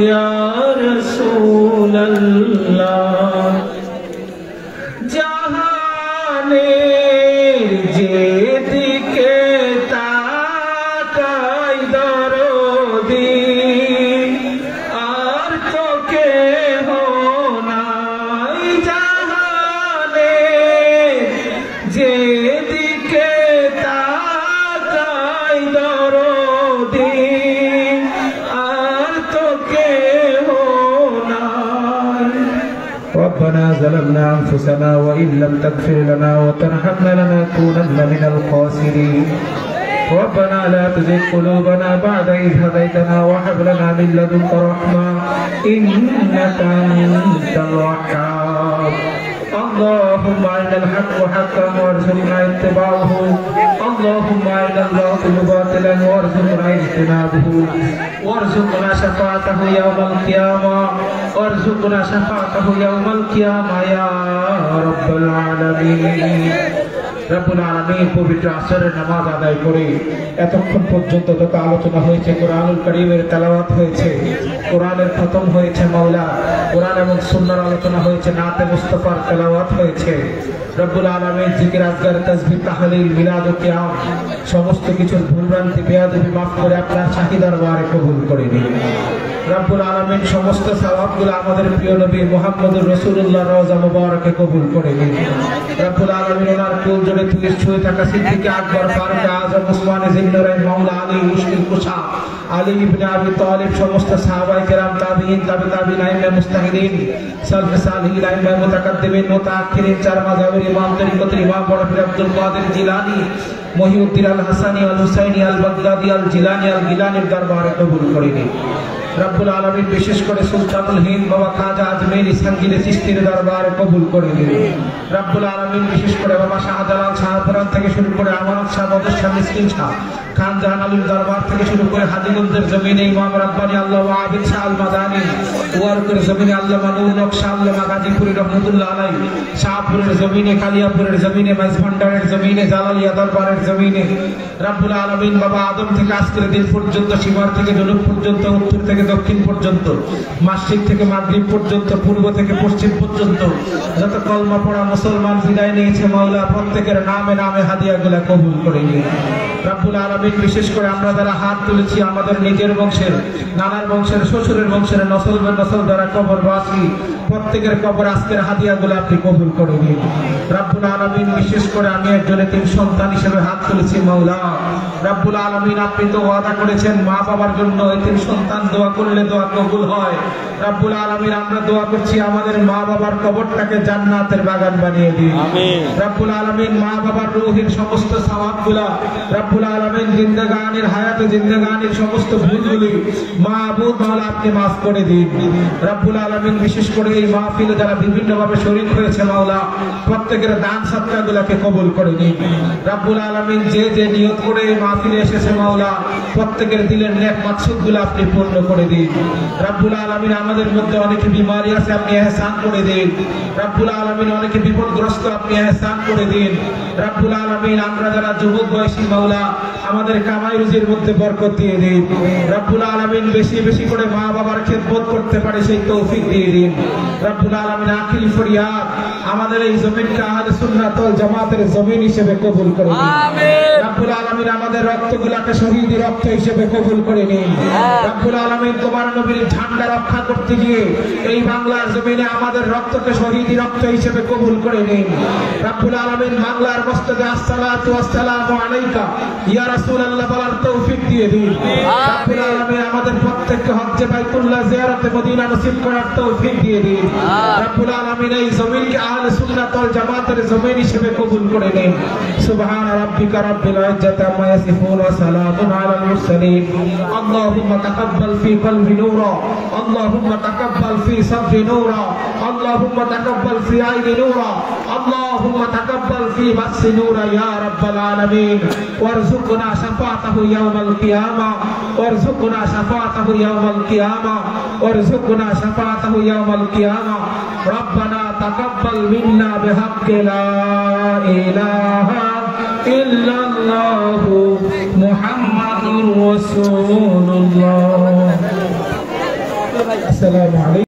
या रसूल अल्लाह जहाने जेदिके ताकाई दरदी आर तो के हो নাই জাহানে যেদিকে তাকাই দরদি আর তো কে हो নাই ربنا ظلمنا أنفسنا وإن لم تغفر لنا وترحمنا لنكونن من الخاسرين ربنا لا تزغ قلوبنا بعد إذ هديتنا وهب لنا من لدنك رحمة إنك أنت الوهاب اللهم أرنا الحق حقا وارزقنا اتباعه اللهم أرنا الباطل باطلا وارزقنا اجتنابه وارزقنا شفاعته يوم القيامة وارزقنا شفاعته يوم القيامة يا رب العالمين রব্বুল আলামিন পবিত্র আসরের নামাজ আদায় করে এতক্ষণ পর্যন্ত যত আলোচনা হয়েছে কোরআনুল কারীমের তেলাওয়াত হয়েছে কোরআনের খতম হয়েছে মাওলা কোরআন এবং সুন্নাহর আলোচনা হয়েছে নাতে মুস্তাফার তেলাওয়াত হয়েছে রব্বুল আলামিন জিকির আজকার তাসবিহ তাহলিল মিলাদ ও কিয়াম সমস্ত কিছুর ভুলভ্রান্তি বেয়াদবি মাফ করে আপনার শাহী দরবারে কবুল করে নিন রব্বুল আলামিন সমস্ত সওয়াবগুলো আমাদের প্রিয় নবী মুহাম্মদুর রাসূলুল্লাহ রওজা মুবারকে কবুল করে নিন রব্বুল আলামিন ওনার কুল জোরে তুলে ছুঁয়ে থাকা সিদ্দিক আকবর ফারুক আযম উসমান জিন্নুরাইন মাওলা আলী মুশকিল কুশা আলী ইবনে আবি তালিব সমস্ত সাহাবায়ে কেরাম তাবিঈন তাবিঈন আইম্মা মুস্তাহিদিন সালফ সালিহিন আইম্মা মুতাকাদ্দিমিন মুতাআখিরিন চার মাযহাবের ইমাম তরিকতের ইমাম বড় পীর আব্দুল কাদের জিলানী মহিউদ্দিন আল হাসানী আল হুসাইনী আল বাগদাদি আল জিলানী আল গিলানীর দরবারে কবুল করে নিন রব্বুল আলামিন বিশেষ করে সুলতানুল হিন্দ বাবা খাজা আজমেরি সঙ্গীলে চিশতির দরবারে কবুল করে নিন রব্বুল আলামিন বিশেষ করে বাবা শাহজালাল শাহপুরান থেকে শুরু করে আমানত শাহ বদর শাহ মিসকিন শাহ খান জাহান আলীর দরবার থেকে শুরু করে হাজীগঞ্জের জমিনে ইমাম রাব্বানী আল্লাহ আবিদ শাহ আল মাদানী ওয়ারকের জমিনে আল্লাহ নূর নকশা আল্লাহ গাজীপুরি রহমাতুল্লাহ আলাইহি শাহপুরের জমিনে কালিয়াপুরের জমিনে মাইজভান্ডারের জমিনে জালালিয়া দরবারের জমিনে রব্বুল আলামিন বাবা আদম থেকে আজকের দিন পর্যন্ত সীমার থেকে জনুব পর্যন্ত উত্তর থেকে দক্ষিণ পর্যন্ত মাশরিক থেকে মাগরিব পর্যন্ত পূর্ব থেকে পশ্চিম পর্যন্ত যত কলমা পড়া মুসলমান বিদায় নিয়েছে মাওলা প্রত্যেকের নামে নামে হাদিয়াগুলো কবুল করে নিন রব্বুল আলামিন বিশেষ করে আমরা যারা হাত তুলেছি আমাদের নিজের বংশের নানার বংশের শ্বশুরের বংশের নসল দ্বারা কবরবাসী প্রত্যেকের কবর আজকের হাদিয়াগুলো আপনি কবুল করে নিন রব্বুল আলামিন বিশেষ করে আমি একজন এতিম সন্তান হিসেবে হাত তুলেছি মাওলা রব্বুল আলামিন আপনি তো ওয়াদা করেছেন মা বাবার জন্য এতিম সন্তান দোয়া করলে দোয়া কবুল হয় রব্বুল আলামিন আমরা দোয়া করছি আমাদের মা বাবার কবরটাকে জান্নাতের বাগান বানিয়ে দিন আমিন রব্বুল আলামিন মা বাবার রূহের সমস্ত সওয়াবগুলো রব্বুল আলামিন জিন্দেগানির হায়াতে জিন্দেগানির সমস্ত ভুলগুলি মাবুদ মাওলা আপনি maaf করে দিন রব্বুল আলামিন বিশেষ করে এই মাহফিলে যারা বিভিন্ন ভাবে শরীক হয়েছে মাওলা প্রত্যেকের দান সদকাগুলোকে কবুল করে নিন রব্বুল আলামিন যে যে নিয়ত করে এই মাহফিলে এসেছে মাওলা প্রত্যেকের দিলের নেক মাকসুদগুলো আপনি পূর্ণ করে দিন রব্বুল আলামিন আমাদের মধ্যে অনেকে বিমারি আছে আপনি ইহসান করে দিন রব্বুল আলামিন অনেকে বিপদগ্রস্ত আপনি ইহসান করে দিন রব্বুল আলামিন আমরা যারা যুবক বয়সী মাওলা আমাদের কামাই রুজির মধ্যে বরকত দিয়ে দিন রব্বুল আলামিন বেশি বেশি করে মা বাবার খেদমত করতে পারে সেই তৌফিক দিয়ে দিন রব্বুল আলামিন আখিরি ফরিয়াদ আমাদের এই জমিনকে আহলে সুন্নাত ওয়াল জামাতের জমিন হিসেবে কবুল করে নিন। রব্বুল আলামিন আমাদের রক্তগুলোকে শহীদি রক্ত হিসেবে কবুল করে নিন। রব্বুল আলামিন তোমার নবীর ঝান্ডা রক্ষা করতে গিয়ে এই বাংলার জমিনে আমাদের রক্তকে শহীদি রক্ত হিসেবে কবুল করে নিন। রব্বুল আলামিন বাংলার মসজিদে আসসালাতু ওয়াসসালামু আলাইকা ইয়া রাসূলুল্লাহ বলার তৌফিক দিয়ে দিন। রব্বুল আলামিন আমাদের প্রত্যেককে হজ্জে বাইতুল্লাহ জিয়ারতে মদিনা নসিব করার তৌফিক দিয়ে দিন। রব্বুল আলামিন এই জমিনকে আহলে সুন্নাত ওয়াল জামাতের জমিন হিসেবে কবুল করে নিন। সুবহান রাব্বিকা রাব্বিল ইজ্জাতি আম্মা ইয়াসিফুন ওয়া সালামুন আলাল মুরসালিন। আল্লাহুম্মা তাকাব্বাল ফি কলবি নূরা, আল্লাহুম্মা তাকাব্বাল ফি সাদরি নূরা, আল্লাহুম্মা তাকাব্বাল ফি আইনি নূরা, আল্লাহুম্মা তাকাব্বাল ফি বাসি নূরা ইয়া রাব্বাল আলামিন। ওয়ারযুকনা শাফাআতাহু ইয়াওমাল কিয়ামা, ওয়ারযুকনা শাফাআতাহু ইয়াওমাল কিয়ামা, ওয়ারযুকনা শাফাআতাহু ইয়াওমাল কিয়ামা। রব্বানা তাকাব্বাল মিন্না বিহাক্কি লা ইলাহা ইল্লাল্লাহু মুহাম্মাদুর রাসূলুল্লাহ। আসসালামু আলাইকুম।